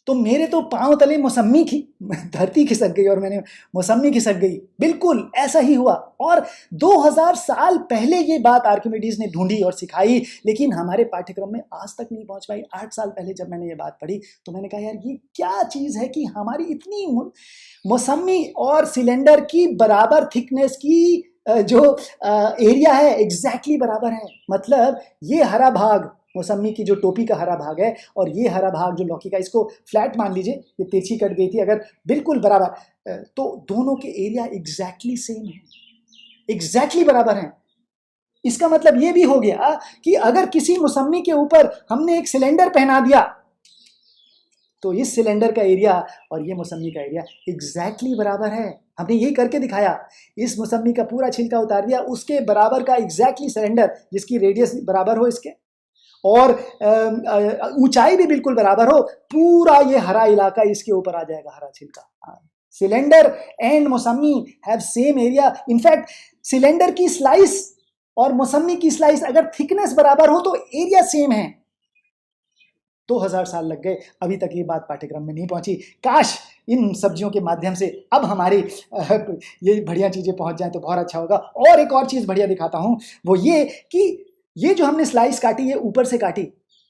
तो मेरे तो पांव तले मौसमी की धरती खिसक गई, और मैंने मौसमी खिसक गई, बिल्कुल ऐसा ही हुआ। और 2000 साल पहले ये बात आर्किमिडीज ने ढूंढी और सिखाई, लेकिन हमारे पाठ्यक्रम में आज तक नहीं पहुंच पाई। 8 साल पहले जब मैंने ये बात पढ़ी तो मैंने कहा यार ये क्या चीज़ है कि हमारी इतनी मौसमी और सिलेंडर की बराबर थिकनेस की जो एरिया है एग्जैक्टली बराबर है। मतलब ये हरा भाग मौसमी की जो टोपी का हरा भाग है और ये हरा भाग जो लौकी का, इसको फ्लैट मान लीजिए, ये तिरछी कट गई थी अगर बिल्कुल बराबर, तो दोनों के एरिया एग्जैक्टली सेम है, एग्जैक्टली बराबर हैं। इसका मतलब ये भी हो गया कि अगर किसी मौसमी के ऊपर हमने एक सिलेंडर पहना दिया तो इस सिलेंडर का एरिया और ये मौसमी का एरिया एग्जैक्टली बराबर है। हमने यही करके दिखाया, इस मौसमी का पूरा छिलका उतार दिया, उसके बराबर का एग्जैक्टली सिलेंडर जिसकी रेडियस बराबर हो इसके और ऊंचाई भी बिल्कुल बराबर हो, पूरा ये हरा इलाका इसके ऊपर आ जाएगा, हरा छिलका। सिलेंडर एंड मौसमी have same area. In fact cylinder की स्लाइस और मौसमी की स्लाइस अगर थिकनेस बराबर हो तो एरिया सेम है। 2000 साल लग गए, अभी तक ये बात पाठ्यक्रम में नहीं पहुंची। काश इन सब्जियों के माध्यम से अब हमारी ये बढ़िया चीजें पहुंच जाएं तो बहुत अच्छा होगा। और एक और चीज बढ़िया दिखाता हूं, वो ये कि ये जो हमने स्लाइस काटी, ये ऊपर से काटी,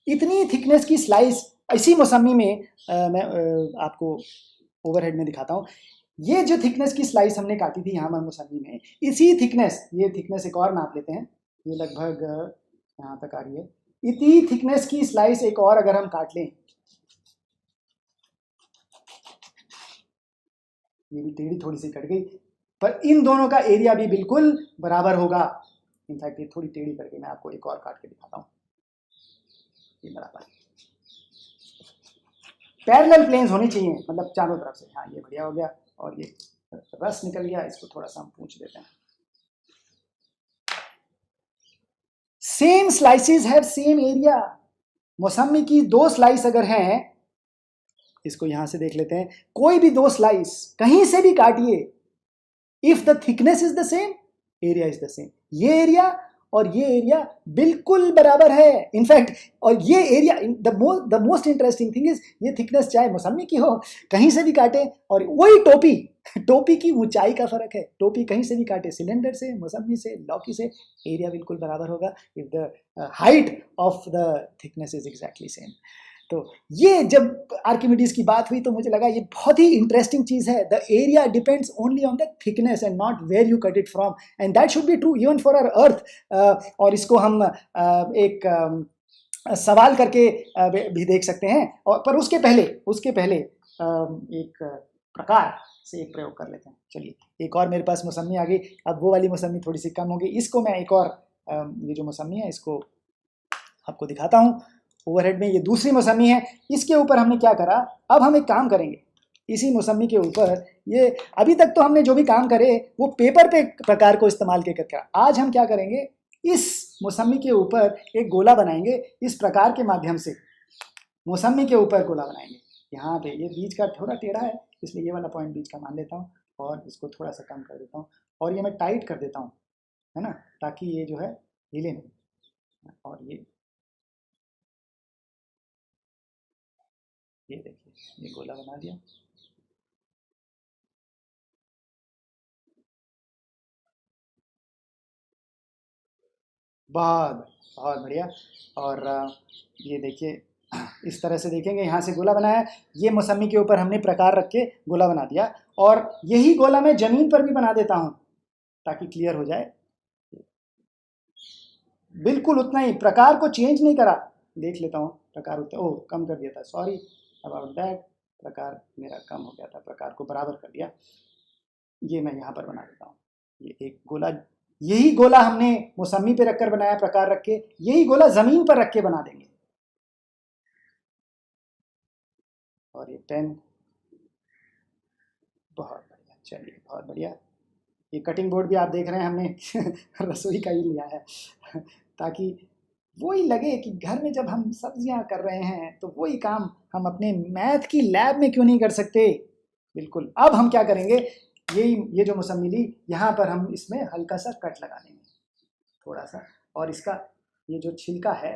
इतनी थिकनेस की स्लाइस इसी मौसमी में मैं आपको ओवरहेड में दिखाता हूं। ये जो थिकनेस की स्लाइस हमने काटी थी यहाँ मौसमी में, इसी थिकनेस, ये थिकनेस एक और नाप लेते हैं, ये लगभग यहाँ तक आ रही है। इतनी थिकनेस की स्लाइस एक और अगर हम काट लें, ये भी टेढ़ी थोड़ी सी कट गई, पर इन दोनों का एरिया भी बिल्कुल बराबर होगा। इनफैक्ट ये थोड़ी टेढ़ी करके मैं आपको एक और काट के दिखाता हूं, ये बराबर। पैरेलल प्लेन्स होनी चाहिए, मतलब चारों तरफ से। हाँ, ये बढ़िया हो गया। और ये रस निकल गया, इसको थोड़ा सा हम पूंछ देते हैं। Same slices have same area. मौसमी की 2 स्लाइस अगर हैं, इसको यहां से देख लेते हैं, कोई भी 2 स्लाइस कहीं से भी काटिए, if the thickness is the same, area is the same. ये एरिया और ये एरिया बिल्कुल बराबर है। इनफैक्ट और ये area, the most interesting thing is, ये थिकनेस चाहे मौसमी की हो, कहीं से भी काटे, और वही टोपी की ऊंचाई का फर्क है। टोपी कहीं से भी काटे, सिलेंडर से, मौसमी से, लौकी से, एरिया बिल्कुल बराबर होगा if the height of the thickness is exactly same. तो ये जब आर्किमिडीज की बात हुई तो मुझे लगा ये बहुत ही इंटरेस्टिंग चीज है। The area depends only on the thickness and not where you cut it from, and that should be true even for our earth. और इसको हम एक सवाल करके भी देख सकते हैं, और पर उसके पहले एक प्रकार से एक प्रयोग कर लेते हैं। चलिए, एक और मेरे पास मौसमी आ गई। अब वो वाली मौसमी थोड़ी सी कम होगी, इसको मैं एक और ये जो मौसमी है इसको आपको दिखाता हूँ। ओवरहेड में ये दूसरी मौसमी है, इसके ऊपर हमने क्या करा, अब हम एक काम करेंगे इसी मौसमी के ऊपर। ये अभी तक तो हमने जो भी काम करे वो पेपर पे प्रकार को इस्तेमाल करके, आज हम क्या करेंगे, इस मौसमी के ऊपर एक गोला बनाएंगे। इस प्रकार के माध्यम से मौसमी के ऊपर गोला बनाएंगे। यहाँ पे ये बीच का थोड़ा टेढ़ा है, इसलिए ये वाला पॉइंट बीच का मान लेता हूँ और इसको थोड़ा सा कम कर देता हूँ, और ये मैं टाइट कर देता हूँ, है ना, ताकि ये जो है हिले नहीं। और ये देखिए, ये गोला बना दिया। बहुत बहुत बढ़िया। और ये देखिए, इस तरह से देखेंगे, यहाँ से गोला बनाया, ये मौसमी के ऊपर हमने प्रकार रख के गोला बना दिया, और यही गोला मैं जमीन पर भी बना देता हूँ ताकि क्लियर हो जाए। बिल्कुल उतना ही, प्रकार को चेंज नहीं करा। देख लेता हूँ प्रकार उतना, ओह कम कर दिया था, सॉरी अबाउट दैट, प्रकार मेरा कम हो गया था, प्रकार को बराबर कर दिया। ये मैं यहाँ पर बना देता हूँ, ये एक गोला, यही गोला हमने मौसमी पे रखकर बनाया प्रकार रख के, यही गोला जमीन पर रख के बना देंगे। और ये पेन, बहुत बढ़िया, चलिए बहुत बढ़िया। ये कटिंग बोर्ड भी आप देख रहे हैं, हमने रसोई का ही लिया है ताकि वही लगे कि घर में जब हम सब्जियां कर रहे हैं तो वही काम हम अपने मैथ की लैब में क्यों नहीं कर सकते। बिल्कुल। अब हम क्या करेंगे, ये जो मौसमी ली, यहाँ पर हम इसमें हल्का सा कट लगा देंगे थोड़ा सा, और इसका ये जो छिलका है,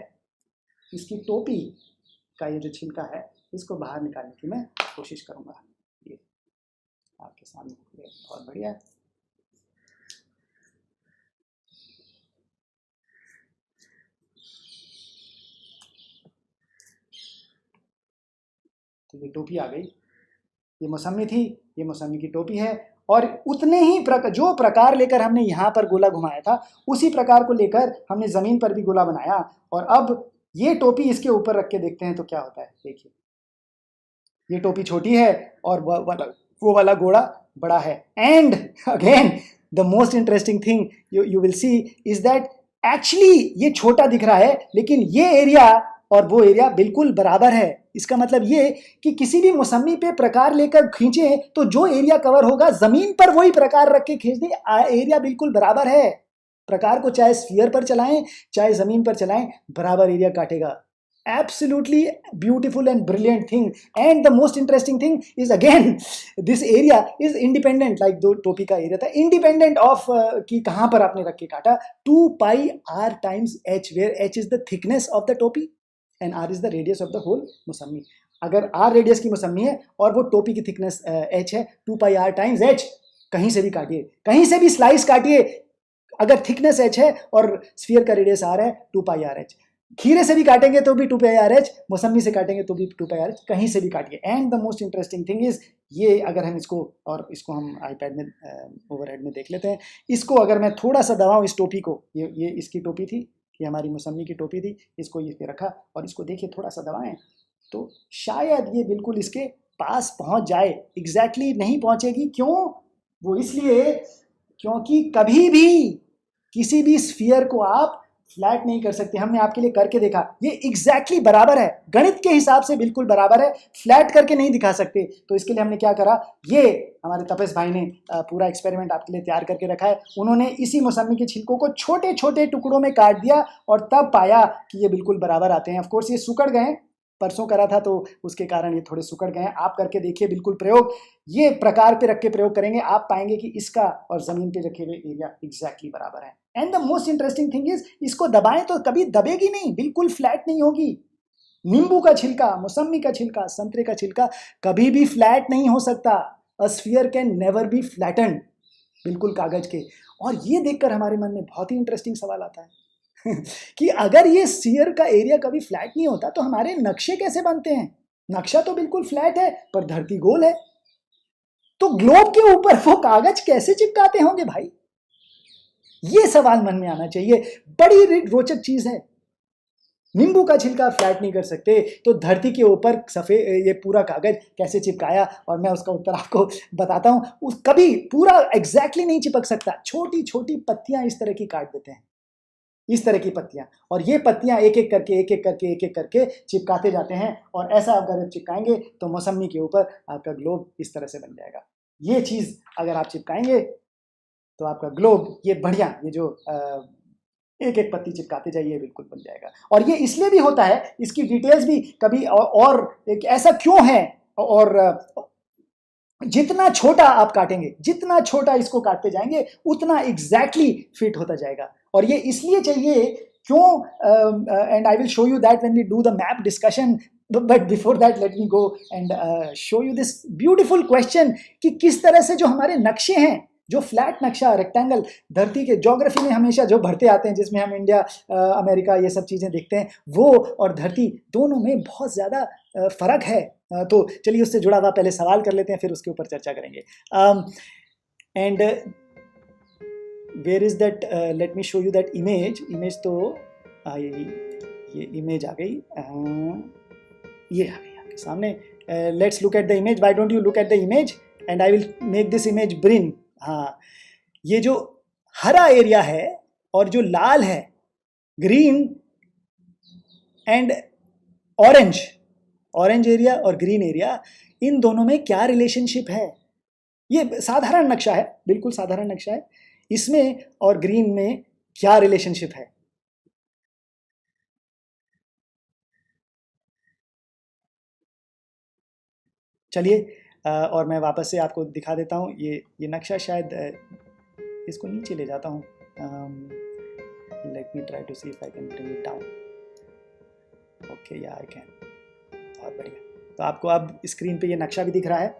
इसकी टोपी का ये जो छिलका है, इसको बाहर निकालने की मैं कोशिश करूँगा। ये आपके सामने, बहुत बढ़िया। तो ये टोपी आ गई, ये मौसमी थी, ये मौसमी की टोपी है, और उतने ही जो प्रकार लेकर हमने यहाँ पर गोला घुमाया था, उसी प्रकार को लेकर हमने ज़मीन पर भी गोला बनाया। और अब ये टोपी इसके ऊपर रख के देखते हैं तो क्या होता है। देखिए ये टोपी छोटी है और वो वाला घोड़ा बड़ा है। And again the most interesting thing you will see is that actually ये छोटा दिख रहा है, लेकिन ये एरिया और वो एरिया बिल्कुल बराबर है। इसका मतलब ये कि किसी भी मौसमी पे प्रकार लेकर खींचे तो जो एरिया कवर होगा जमीन पर वही प्रकार रख के खींच दे, एरिया बिल्कुल बराबर है। प्रकार को चाहे स्फीयर पर चलाएं चाहे जमीन पर चलाएं, बराबर एरिया काटेगा। Absolutely beautiful and brilliant thing. And the most interesting thing is again this area is independent, like दो टोपी का एरिया था, independent of कि कहाँ पर आपने रख के काटा। 2 pi r times h, where h is the thickness of the टोपी and r is the radius of the whole मौसमी। अगर r रेडियस की मौसमी है और वो टोपी की थिकनेस h है, 2 pi r times h, कहीं से भी काटिए, कहीं से भी स्लाइस काटिए, अगर थिकनेस h है और स्फीयर का रेडियस r है 2 pi r h। खीरे से भी काटेंगे तो भी 2 pi r h, मौसमी से काटेंगे तो भी 2 pi r h, कहीं से भी काटिए। And the most interesting thing is ये, अगर हम इसको और इसको हम आईपैड में ओवरहेड में देख लेते हैं, इसको अगर मैं थोड़ा सा दबाऊं इस टोपी को, ये इसकी टोपी थी, ये हमारी मौसमी की टोपी थी, इसको ये रखा और इसको देखिए थोड़ा सा दबाएं तो शायद ये बिल्कुल इसके पास पहुंच जाए। एग्जैक्टली नहीं पहुंचेगी, क्यों? वो इसलिए क्योंकि कभी भी किसी भी स्फीयर को आप फ्लैट नहीं कर सकते। हमने आपके लिए करके देखा, ये एग्जैक्टली बराबर है, गणित के हिसाब से बिल्कुल बराबर है, फ्लैट करके नहीं दिखा सकते। तो इसके लिए हमने क्या करा, ये हमारे तपेश भाई ने पूरा एक्सपेरिमेंट आपके लिए तैयार करके रखा है। उन्होंने इसी मौसमी के छिलकों को छोटे छोटे टुकड़ों में काट दिया और तब पाया कि ये बिल्कुल बराबर आते हैं। ऑफकोर्स ये सुकड़ गए, परसों करा था तो उसके कारण ये थोड़े सुकड़ गए हैं। आप करके देखिए बिल्कुल प्रयोग, ये प्रकार पे रख के प्रयोग करेंगे, आप पाएंगे कि इसका और जमीन पे रखे हुए एरिया एग्जैक्टली बराबर है। And the most interesting thing is, इसको दबाएं तो कभी दबेगी नहीं, बिल्कुल फ्लैट नहीं होगी। नींबू का छिलका, मौसमी का छिलका, संतरे का छिलका कभी भी फ्लैट नहीं हो सकता। A sphere can never be flatten, बिल्कुल कागज के। और ये देखकर हमारे मन में बहुत ही इंटरेस्टिंग सवाल आता है कि अगर ये स्फीयर का एरिया कभी फ्लैट नहीं होता तो हमारे नक्शे कैसे बनते हैं? नक्शा तो बिल्कुल फ्लैट है पर धरती गोल है, तो ग्लोब के ऊपर वो कागज कैसे चिपकाते होंगे भाई? ये सवाल मन में आना चाहिए। बड़ी रोचक चीज है। नींबू का छिलका फ्लैट नहीं कर सकते तो धरती के ऊपर सफेद ये पूरा कागज कैसे चिपकाया? और मैं उसका उत्तर आपको बताता हूं। उस कभी पूरा एग्जैक्टली नहीं चिपक सकता, छोटी छोटी पत्तियां इस तरह की काट देते हैं, इस तरह की पत्तियां, और ये पत्तियां एक एक करके चिपकाते जाते हैं। और ऐसा अगर चिपकाएंगे तो मौसमी के ऊपर आपका ग्लोब इस तरह से बन जाएगा। ये चीज अगर आप चिपकाएंगे तो आपका ग्लोब, ये बढ़िया, ये जो एक एक पत्ती चिपकाते जाइए बिल्कुल बन जाएगा। और ये इसलिए भी होता है, इसकी डिटेल्स भी कभी और एक ऐसा क्यों है, और जितना छोटा आप काटेंगे, जितना छोटा इसको काटते जाएंगे उतना एग्जैक्टली फिट होता जाएगा। और ये इसलिए चाहिए क्यों, and I will show you that when we do the map discussion. But before that let me go and show you this beautiful question कि किस तरह से जो हमारे नक्शे हैं, जो फ्लैट नक्शा, रेक्टेंगल, धरती के ज्योग्राफी में हमेशा जो भरते आते हैं, जिसमें हम इंडिया, अमेरिका, ये सब चीज़ें देखते हैं, वो और धरती दोनों में बहुत ज़्यादा फर्क है। तो चलिए उससे जुड़ा हुआ पहले सवाल कर लेते हैं, फिर उसके ऊपर चर्चा करेंगे। And where is that, let me show you that image तो ये इमेज आ गई, ये आ गई आपके सामने। Let's look at the image. Why don't you look at the image and I will make this image Brin. हाँ, ये जो हरा एरिया है और जो लाल है, ग्रीन एंड ऑरेंज एरिया और ग्रीन एरिया, इन दोनों में क्या रिलेशनशिप है? ये साधारण नक्शा है, बिल्कुल साधारण नक्शा है, इसमें और ग्रीन में क्या रिलेशनशिप है? चलिए और मैं वापस से आपको दिखा देता हूँ। ये नक्शा शायद इसको नीचे ले जाता हूँ। Let me try to see if I can bring it down. Okay, या आई कैन। बहुत बढ़िया। तो आपको अब स्क्रीन पे ये नक्शा भी दिख रहा है।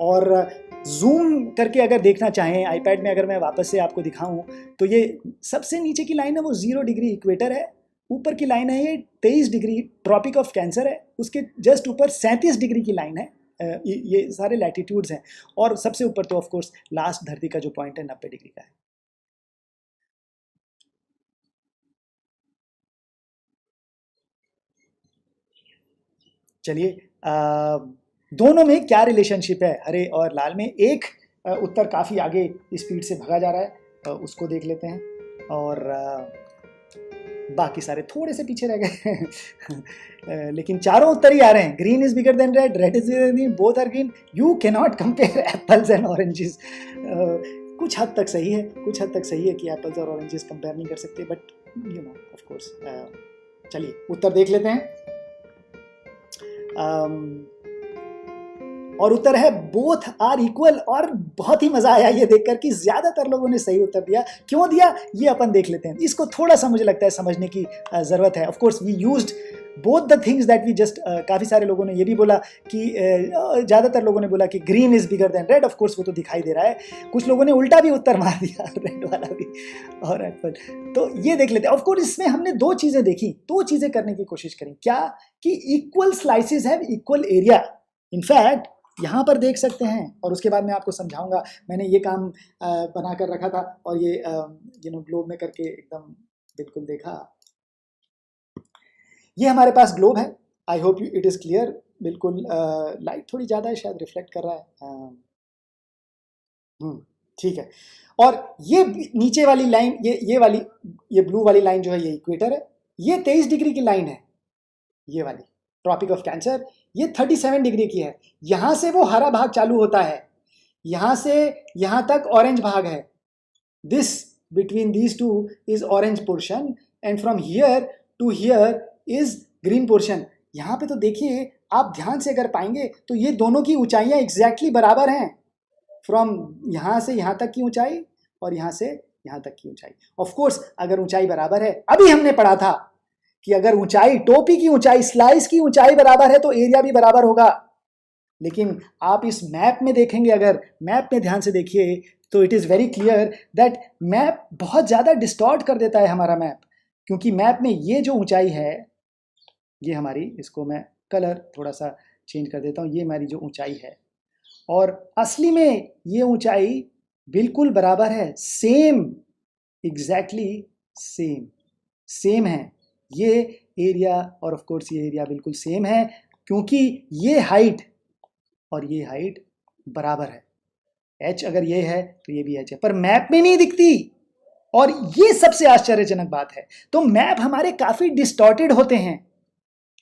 और जूम करके अगर देखना चाहें आईपैड में, अगर मैं वापस से आपको दिखाऊं तो ये सबसे नीचे की लाइन है वो 0 डिग्री इक्वेटर है, ऊपर की लाइन है ये 23 डिग्री ट्रॉपिक ऑफ कैंसर है, उसके जस्ट ऊपर 37 डिग्री की लाइन है। ये सारे लैटिट्यूड्स हैं। और सबसे ऊपर तो ऑफकोर्स लास्ट धरती का जो पॉइंट है 90 डिग्री का है। चलिए, दोनों में क्या रिलेशनशिप है हरे और लाल में? एक उत्तर काफ़ी आगे स्पीड से भगा जा रहा है, उसको देख लेते हैं, और बाकी सारे थोड़े से पीछे रह गए लेकिन चारों उत्तर ही आ रहे हैं। Green is bigger than red, red is bigger than green, both are green, you can not compare apples and oranges. कुछ हद तक सही है, कुछ हद तक सही है कि एप्पल्स और ऑरेंजेस कंपेयर नहीं कर सकते, but you know of course. चलिए उत्तर देख लेते हैं, और उत्तर है बोथ आर इक्वल। और बहुत ही मजा आया ये देखकर कि ज्यादातर लोगों ने सही उत्तर दिया। क्यों दिया ये अपन देख लेते हैं। इसको थोड़ा सा मुझे लगता है समझने की जरूरत है। Of course we used both the things that we just, काफी सारे लोगों ने ये भी बोला कि ज्यादातर लोगों ने बोला कि green is bigger than red. Of course वो तो दिखाई दे रहा है। कुछ लोगों ने उल्टा भी उत्तर मार दिया, रेड वाला भी और एप्पल। तो ये देख लेते हैं। ऑफ कोर्स इसमें हमने दो चीजें देखी, दो चीजें करने की कोशिश करी। क्या कि equal slices have equal area. In fact यहाँ पर देख सकते हैं, और उसके बाद मैं आपको समझाऊंगा। मैंने ये काम बना कर रखा था, और ये ग्लोब में करके एकदम बिल्कुल देखा। ये हमारे पास ग्लोब है। I hope it is clear. बिल्कुल लाइट थोड़ी ज़्यादा है, शायद रिफ्लेक्ट कर रहा है। ठीक है। और ये नीचे वाली लाइन, ये ब्लू वाली लाइन जो है, ये इक्वेटर है। ये 23 डिग्री की लाइन है, ये वाली ट्रॉपिक ऑफ कैंसर। ये 37 डिग्री की है। यहां से वो हरा भाग चालू होता है, यहां से यहां तक ऑरेंज भाग है। This between these two is orange portion, and from here to here is green portion. यहां पे तो देखिए, आप ध्यान से अगर पाएंगे तो ये दोनों की ऊंचाइयां एग्जैक्टली बराबर हैं। फ्रॉम यहां से यहां तक की ऊंचाई, और यहां से यहां तक की ऊंचाई। ऑफ कोर्स अगर ऊंचाई बराबर है, अभी हमने पढ़ा था कि अगर ऊंचाई, टोपी की ऊंचाई, स्लाइस की ऊंचाई बराबर है तो एरिया भी बराबर होगा। लेकिन आप इस मैप में देखेंगे, अगर मैप में ध्यान से देखिए, तो it is very clear that map बहुत ज्यादा डिस्टॉर्ट कर देता है हमारा मैप। क्योंकि मैप में ये जो ऊंचाई है, ये हमारी, इसको मैं कलर थोड़ा सा चेंज कर देता हूं, ये हमारी जो ऊंचाई है, और असली में ये ऊंचाई बिल्कुल बराबर है, सेम, एग्जैक्टली सेम है। ये एरिया और ऑफ कोर्स ये एरिया बिल्कुल सेम है, क्योंकि ये हाइट और ये हाइट बराबर है। h अगर ये है तो ये भी h है, पर मैप में नहीं दिखती। और ये सबसे आश्चर्यजनक बात है। तो मैप हमारे काफी डिस्टॉर्टेड होते हैं,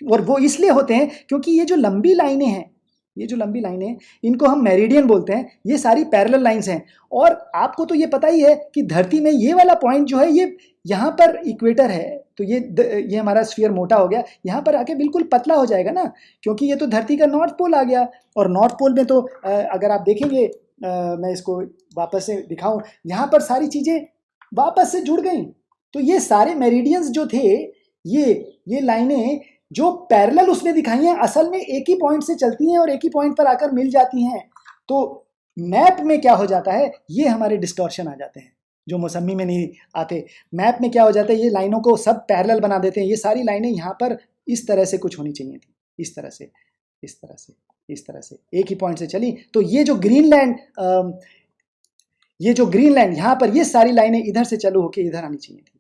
और वो इसलिए होते हैं क्योंकि ये जो लंबी लाइनें हैं, ये जो लंबी लाइनें, इनको हम मेरिडियन बोलते हैं। ये सारी पैरेलल लाइंस हैं। और आपको तो ये पता ही है कि धरती में ये वाला पॉइंट जो है, ये यहाँ पर इक्वेटर है, तो ये हमारा स्फीयर मोटा हो गया, यहाँ पर आके बिल्कुल पतला हो जाएगा ना, क्योंकि ये तो धरती का नॉर्थ पोल आ गया। और नॉर्थ पोल में तो अगर आप देखेंगे, मैं इसको वापस से दिखाऊं, यहाँ पर सारी चीजें वापस से जुड़ गई। तो ये सारे मेरिडियंस जो थे, ये लाइनें जो पैरेलल उसने दिखाई हैं, असल में एक ही पॉइंट से चलती हैं और एक ही पॉइंट पर आकर मिल जाती हैं। तो मैप में क्या हो जाता है, ये हमारे डिस्टॉर्शन आ जाते हैं जो मौसमी में नहीं आते। मैप में क्या हो जाता है, ये लाइनों को सब पैरेलल बना देते हैं। ये सारी लाइनें यहाँ पर इस तरह से कुछ होनी चाहिए थी, इस तरह से, इस तरह से, इस तरह से, एक ही पॉइंट से चली। तो ये जो ग्रीनलैंड यहाँ पर, ये सारी लाइनें इधर से चालू होकर इधर आनी चाहिए थी,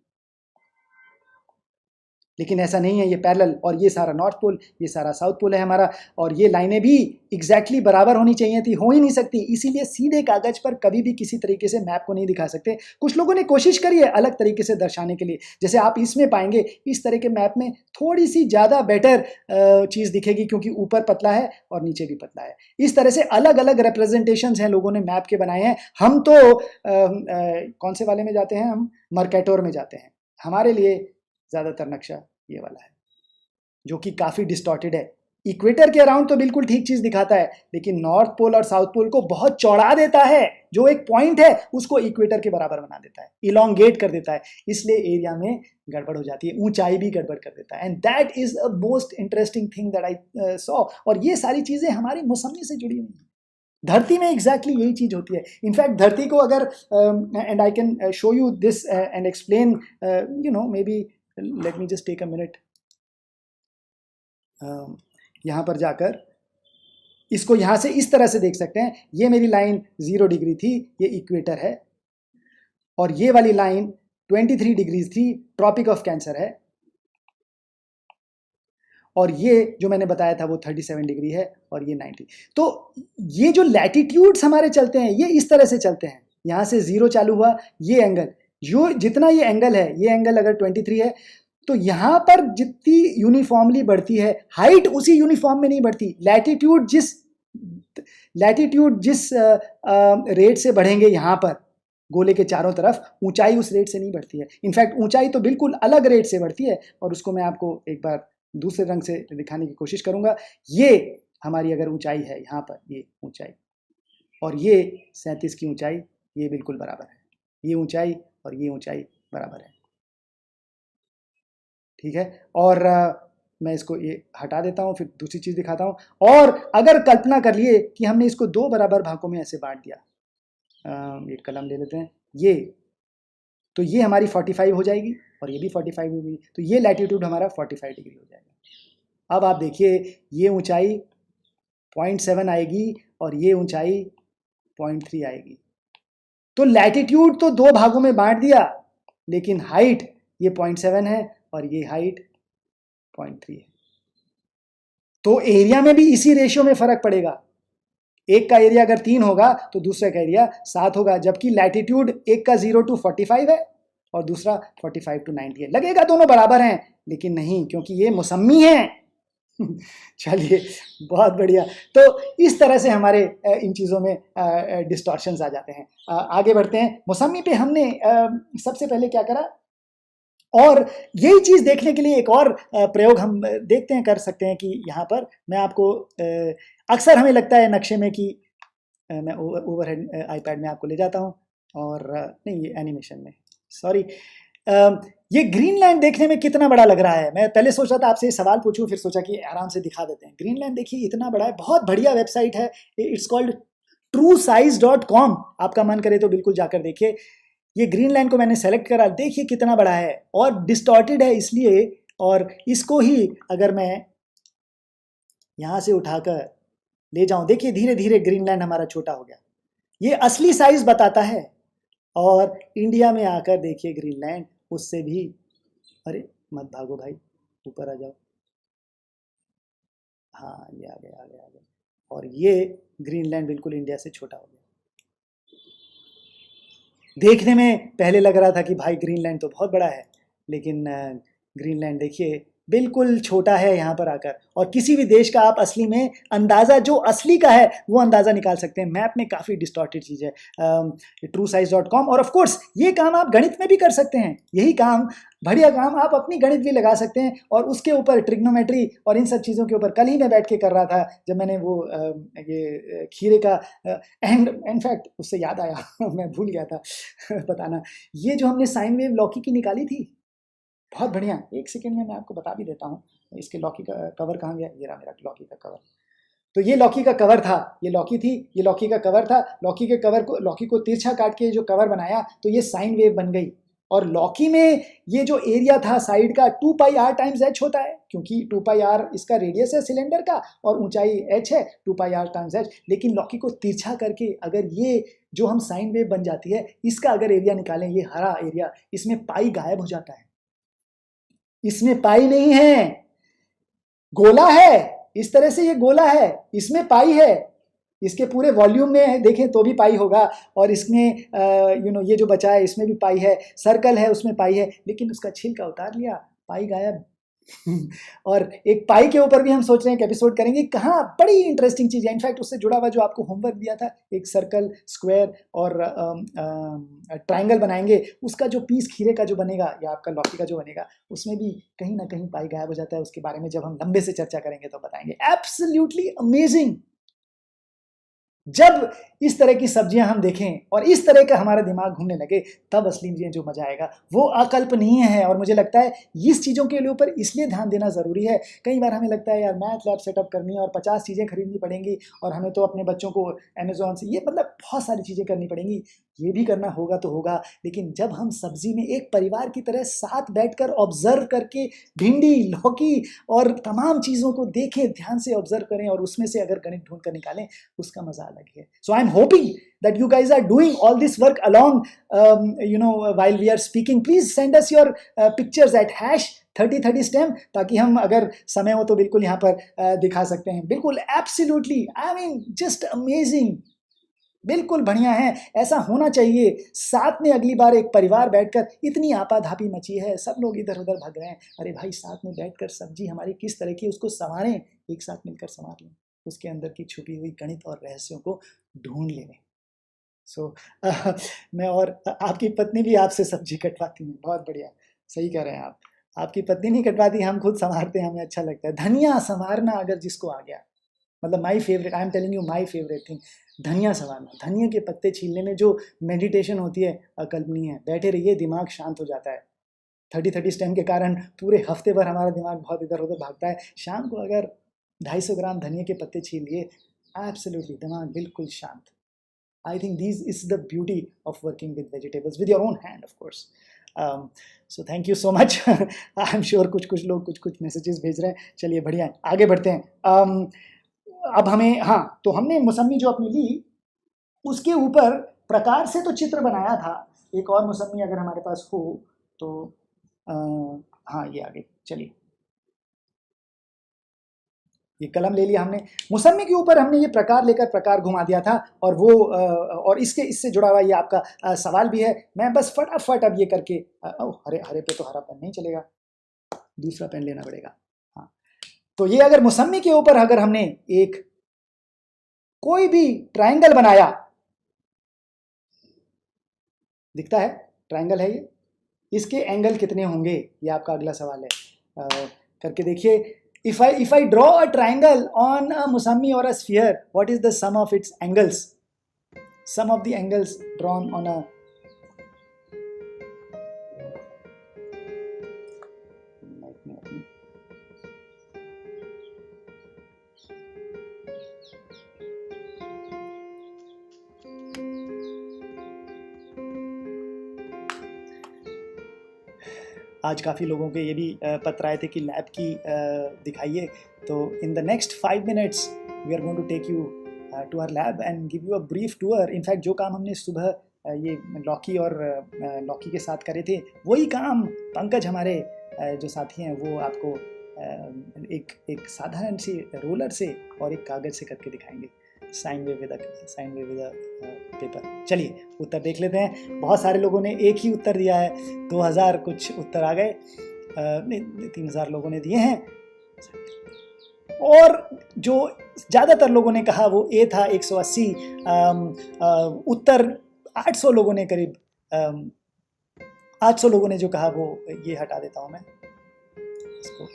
लेकिन ऐसा नहीं है, ये पैरेलल। और ये सारा नॉर्थ पोल, ये सारा साउथ पोल है हमारा, और ये लाइनें भी एग्जैक्टली बराबर होनी चाहिए थी, हो ही नहीं सकती। इसीलिए सीधे कागज पर कभी भी किसी तरीके से मैप को नहीं दिखा सकते। कुछ लोगों ने कोशिश करी है अलग तरीके से दर्शाने के लिए, जैसे आप इसमें पाएंगे, इस तरह के मैप में थोड़ी सी ज़्यादा बेटर चीज़ दिखेगी, क्योंकि ऊपर पतला है और नीचे भी पतला है। इस तरह से अलग अलग रिप्रेजेंटेशन हैं लोगों ने मैप के बनाए हैं। हम तो कौन से वाले में जाते हैं, हम मर्केटोर में जाते हैं। हमारे लिए ज़्यादातर नक्शा ये वाला है, जो कि काफ़ी डिस्टॉर्टेड है। इक्वेटर के अराउंड तो बिल्कुल ठीक चीज़ दिखाता है, लेकिन नॉर्थ पोल और साउथ पोल को बहुत चौड़ा देता है। जो एक पॉइंट है उसको इक्वेटर के बराबर बना देता है, इलोंगेट कर देता है, इसलिए एरिया में गड़बड़ हो जाती है, ऊंचाई भी गड़बड़ कर देता है। And that is a most interesting thing that I saw. और ये सारी चीज़ें हमारी मौसमी से जुड़ी हुई हैं। धरती में एग्जैक्टली यही चीज होती है। इनफैक्ट धरती को अगर, and I can show you this and explain, maybe let me just take a minute. यहाँ पर जाकर इसको यहाँ से इस तरह से देख सकते हैं। ये मेरी लाइन 0 डिग्री थी, ये इक्वेटर है, और ये वाली लाइन 23 डिग्रीज थी, ट्रॉपिक ऑफ कैंसर है। और ये जो मैंने बताया था वो 37 डिग्री है और ये 90। तो ये जो लैटिट्यूड्स हमारे चलते हैं ये इस तरह से चलते हैं, यहाँ से 0 चालू हुआ, ये एंगल जो जितना ये एंगल है, ये एंगल अगर 23 है तो यहाँ पर जितनी यूनिफॉर्मली बढ़ती है हाइट उसी यूनिफॉर्म में नहीं बढ़ती। लैटिट्यूड जिस रेट से बढ़ेंगे यहाँ पर गोले के चारों तरफ, ऊंचाई उस रेट से नहीं बढ़ती है। इनफैक्ट ऊंचाई तो बिल्कुल अलग रेट से बढ़ती है और उसको मैं आपको एक बार दूसरे रंग से दिखाने की कोशिश करूंगा। ये हमारी अगर ऊंचाई है यहाँ पर, ये ऊंचाई और ये 37 की ऊंचाई, ये बिल्कुल बराबर है। ये ऊंचाई और ये ऊंचाई बराबर है, ठीक है। और मैं इसको ये हटा देता हूँ, फिर दूसरी चीज़ दिखाता हूँ। और अगर कल्पना कर लिए कि हमने इसको 2 बराबर भागों में ऐसे बांट दिया, एक कलम ले लेते हैं, ये तो ये हमारी 45 हो जाएगी और ये भी 45 होगी, तो ये लैटिट्यूड हमारा 45 डिग्री हो जाएगा। अब आप देखिए ये ऊंचाई 0.7 आएगी और ये ऊंचाई 0.3 आएगी। तो लैटिट्यूड तो 2 भागों में बांट दिया, लेकिन हाइट ये 0.7 है और ये हाइट 0.3 है। तो एरिया में भी इसी रेशियो में फर्क पड़ेगा। एक का एरिया अगर 3 होगा तो दूसरे का एरिया 7 होगा, जबकि लैटिट्यूड एक का 0 to 45 है और दूसरा 45 to 90 है। लगेगा दोनों बराबर हैं, लेकिन नहीं, क्योंकि ये मौसमी है। चलिए, बहुत बढ़िया। तो इस तरह से हमारे इन चीज़ों में डिस्टॉर्शंस आ जाते हैं। आगे बढ़ते हैं। मौसमी पे हमने सबसे पहले क्या करा, और यही चीज़ देखने के लिए एक और प्रयोग हम देखते हैं, कर सकते हैं कि यहाँ पर मैं आपको अक्सर हमें लगता है नक्शे में कि मैं ओवरहेड आईपैड में आपको ले जाता हूँ, और नहीं, ये एनिमेशन में, सॉरी। ये ग्रीनलैंड देखने में कितना बड़ा लग रहा है। मैं पहले सोच रहा था आपसे सवाल पूछूं, फिर सोचा कि आराम से दिखा देते हैं। ग्रीनलैंड देखिए इतना बड़ा है, बहुत बढ़िया वेबसाइट है, इट्स कॉल्ड truesize.com। आपका मन करे तो बिल्कुल जाकर देखिए। ये ग्रीनलैंड को मैंने सेलेक्ट करा, देखिए कितना बड़ा है और डिस्टॉर्टेड है इसलिए, और इसको ही अगर मैं यहाँ से उठाकर ले जाऊं, देखिए धीरे धीरे ग्रीनलैंड हमारा छोटा हो गया। ये असली साइज बताता है, और इंडिया में आकर देखिए ग्रीनलैंड उससे भी, अरे मत भागो भाई, ऊपर आ जाओ, हाँ ये आ गया आ गया आ गया, और ये ग्रीनलैंड बिल्कुल इंडिया से छोटा हो गया। देखने में पहले लग रहा था कि भाई ग्रीनलैंड तो बहुत बड़ा है, लेकिन ग्रीनलैंड देखिए बिल्कुल छोटा है यहाँ पर आकर। और किसी भी देश का आप असली में अंदाज़ा, जो असली का है वो अंदाज़ा निकाल सकते हैं। मैप में काफ़ी डिस्टॉर्टेड चीज़ है। truesize.com। और ऑफ कोर्स ये काम आप गणित में भी कर सकते हैं। यही काम, बढ़िया काम, आप अपनी गणित भी लगा सकते हैं, और उसके ऊपर ट्रिग्नोमेट्री और इन सब चीज़ों के ऊपर कल ही मैं बैठ के कर रहा था, जब मैंने वो ये खीरे का एंड, इनफैक्ट उससे याद आया मैं भूल गया था बताना, ये जो हमने साइन वेव लौकी की निकाली थी, बहुत बढ़िया। एक सेकेंड में मैं आपको बता भी देता हूँ। इसके लौकी का कवर कहाँ गया, ये रहा मेरा लौकी का कवर। तो ये लौकी का कवर था, ये लौकी थी, ये लौकी का कवर था। लौकी के कवर को, लौकी को तिरछा काट के जो कवर बनाया तो ये साइन वेव बन गई। और लौकी में ये जो एरिया था साइड का 2πr टाइम्स h होता है, क्योंकि 2πr इसका रेडियस है सिलेंडर का और ऊंचाई h है, 2πr टाइम्स h। लेकिन लौकी को तिरछा करके अगर ये जो हम साइन वेव बन जाती है, इसका अगर एरिया निकालें, ये हरा एरिया, इसमें पाई गायब हो जाता है। इसमें पाई नहीं है, गोला है। इस तरह से ये गोला है, इसमें पाई है। इसके पूरे वॉल्यूम में देखें तो भी पाई होगा, और इसमें ये जो बचा है इसमें भी पाई है। सर्कल है उसमें पाई है, लेकिन उसका छिलका उतार लिया, पाई गायब। और एक पाई के ऊपर भी हम सोच रहे हैं कि एपिसोड करेंगे। कहाँ, बड़ी इंटरेस्टिंग चीज़ है। इनफैक्ट उससे जुड़ा हुआ जो आपको होमवर्क दिया था, एक सर्कल, स्क्वायर और ट्रायंगल बनाएंगे, उसका जो पीस खीरे का जो बनेगा या आपका लौकी का जो बनेगा, उसमें भी कहीं ना कहीं पाई गायब हो जाता है। उसके बारे में जब हम लंबे से चर्चा करेंगे तो बताएंगे। Absolutely amazing. जब इस तरह की सब्जियां हम देखें और इस तरह का हमारा दिमाग घूमने लगे, तब असली में जो मजा आएगा वो अकल्पनीय है। और मुझे लगता है इस चीज़ों के ऊपर इसलिए ध्यान देना ज़रूरी है। कई बार हमें लगता है यार मैथ लैब सेटअप करनी है और 50 चीज़ें खरीदनी पड़ेंगी, और हमें तो अपने बच्चों को अमेज़ॉन से, ये मतलब बहुत सारी चीज़ें करनी पड़ेंगी। ये भी करना होगा तो होगा, लेकिन जब हम सब्जी में एक परिवार की तरह साथ बैठकर ऑब्जर्व करके भिंडी, लौकी और तमाम चीज़ों को देखें, ध्यान से ऑब्जर्व करें और उसमें से अगर गणित ढूंढ कर निकालें, उसका मजा अलग लगी है. So I am hoping that you guys are doing all this work along, while we are speaking. Please send us your pictures at #3030STEM, ताकि हम अगर समय हो तो बिल्कुल यहाँ पर दिखा सकते हैं. बिल्कुल absolutely, I mean just amazing, बिल्कुल बढ़िया है. ऐसा होना चाहिए. साथ में अगली बार एक परिवार बैठकर, इतनी आपाधापी मची है, सब लोग इधर उधर भाग रहे हैं. अरे भाई, साथ में बैठकर सब्जी हमारी किस तरह की है उसको संवारें, एक साथ मिलकर संवार लें, उसके अंदर की छुपी हुई गणित और रहस्यों को ढूंढ लें. मैं और आपकी पत्नी भी आपसे सब्जी कटवाती हैं. बहुत बढ़िया, सही कह रहे हैं आप. आपकी पत्नी नहीं कटवाती, हम खुद संवारते हैं, हमें अच्छा लगता है. धनिया संवारना अगर जिसको आ गया, मतलब my favourite, I am telling you my favourite thing, धनिया संवारना. धनिया के पत्ते छीलने में जो मेडिटेशन होती है, अकल्पनीय है. बैठे रहिए, दिमाग शांत हो जाता है. 3030 के कारण पूरे हफ्ते भर हमारा दिमाग बहुत इधर उधर भागता है. शाम को अगर 250 ग्राम धनिया के पत्ते छील लिए, एब्सोल्युटली दिमाग बिल्कुल शांत. I think this is the beauty of working with vegetables with your own hand, of course. So thank you so much. I'm sure कुछ लोग कुछ मैसेजेस भेज रहे हैं. चलिए बढ़िया है, आगे बढ़ते हैं. अब हमें, हाँ, तो हमने मौसमी जो अपनी ली, उसके ऊपर प्रकार से तो चित्र बनाया था. एक और मौसमी अगर हमारे पास हो तो हाँ, ये आगे. चलिए, ये कलम ले लिया हमने. मौसमी के ऊपर हमने ये प्रकार लेकर प्रकार घुमा दिया था, और वो और इससे जुड़ा हुआ ये आपका सवाल भी है. मैं बस फटाफट अब ये करके, हरे पे तो हरा पेन नहीं चलेगा, दूसरा पेन लेना पड़ेगा. हाँ, तो ये अगर मौसमी के ऊपर अगर हमने एक कोई भी ट्रायंगल बनाया, दिखता है ट्रायंगल है ये, इसके एंगल कितने होंगे, ये आपका अगला सवाल है. करके देखिए. If I draw a triangle on a mousambi or a sphere, what is the sum of its angles? Sum of the angles drawn on a आज काफ़ी लोगों के ये भी पत्र आए थे कि लैब की दिखाइए. तो in the next 5 minutes we are going to take you to our lab and give you a brief tour. In fact जो काम हमने सुबह ये लौकी और लौकी के साथ करे थे, वही काम पंकज हमारे जो साथी हैं वो आपको एक साधारण सी रोलर से और एक कागज़ से करके दिखाएंगे. Sine wave with paper. चलिए उत्तर देख लेते हैं. बहुत सारे लोगों ने एक ही उत्तर दिया है. 2000 कुछ उत्तर आ गए. 3000 लोगों ने दिए हैं, और जो ज़्यादातर लोगों ने कहा वो ए था. 180 उत्तर. 800 लोगों ने करीब 800 लोगों ने जो कहा वो, ये हटा देता हूँ मैं इसको.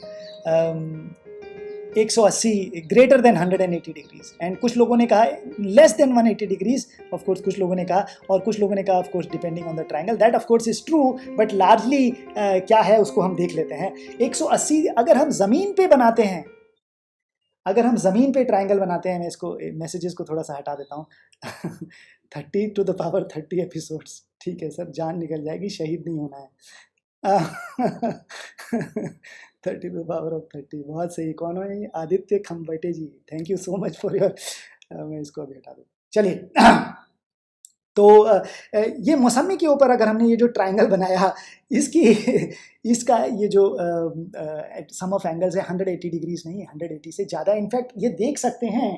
180 ग्रेटर देन 180 डिग्रीज, एंड कुछ लोगों ने कहा less than 180 degrees. Of course कुछ लोगों ने कहा, और कुछ लोगों ने कहा of course depending on the triangle. That of course is true, but largely क्या है उसको हम देख लेते हैं. 180 अगर हम ज़मीन पे बनाते हैं, अगर हम ज़मीन पे ट्रायंगल बनाते हैं, मैं इसको मैसेजेस को थोड़ा सा हटा देता हूँ. 30 to the power 30 एपिसोड्स. ठीक है सर, जान निकल जाएगी, शहीद नहीं होना है. 30 to the power of 30. बहुत सही. कौन है ये? Aditya Khambate ji. Thank you so much for your. मैं इसको अभी हटा दूँ. चलिए. तो ये मौसमी के ऊपर अगर हमने ये जो ट्रायंगल बनाया, इसका ये जो सम ऑफ एंगल्स है 180 डिग्रीज नहीं, 180 से ज़्यादा. इनफैक्ट ये देख सकते हैं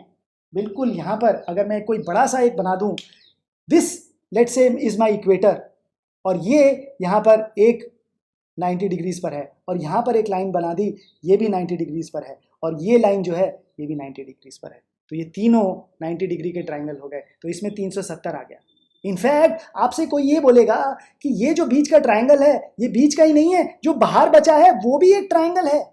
बिल्कुल यहाँ पर. अगर मैं कोई बड़ा सा एक बना दूँ, this let's say is my equator, और ये यहाँ पर एक 90 डिग्रीज पर है, और यहाँ पर एक लाइन बना दी, ये भी 90 डिग्रीज पर है, और ये लाइन जो है ये भी 90 डिग्रीज पर है. तो ये तीनों 90 डिग्री के ट्रायंगल हो गए. तो इसमें 370 आ गया. इनफैक्ट आपसे कोई ये बोलेगा कि ये जो बीच का ट्रायंगल है, ये बीच का ही नहीं है, जो बाहर बचा है वो भी एक ट्रायंगल है.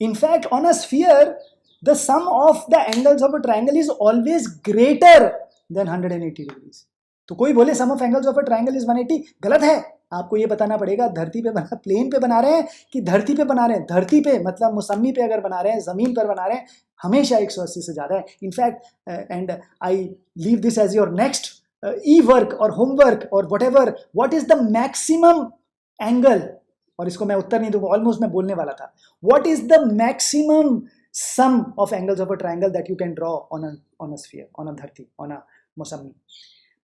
In fact on a sphere the sum of the angles of a triangle is always greater than 180 degrees. तो कोई बोले sum of angles of a triangle is 180, गलत है. आपको ये बताना पड़ेगा धरती पे बना, प्लेन पे बना रहे हैं कि धरती पे बना रहे हैं. धरती पे मतलब मौसमी पे अगर बना रहे हैं, ज़मीन पर बना रहे हैं, हमेशा 180 से ज़्यादा है. In fact and I leave this as your next e work और होमवर्क और whatever. What is the maximum angle, और इसको मैं उत्तर नहीं दूंगा, ऑलमोस्ट मैं बोलने वाला था. What is the maximum some of angles of a triangle that you can draw on a sphere, on a धरती, ऑन अ मौसमी।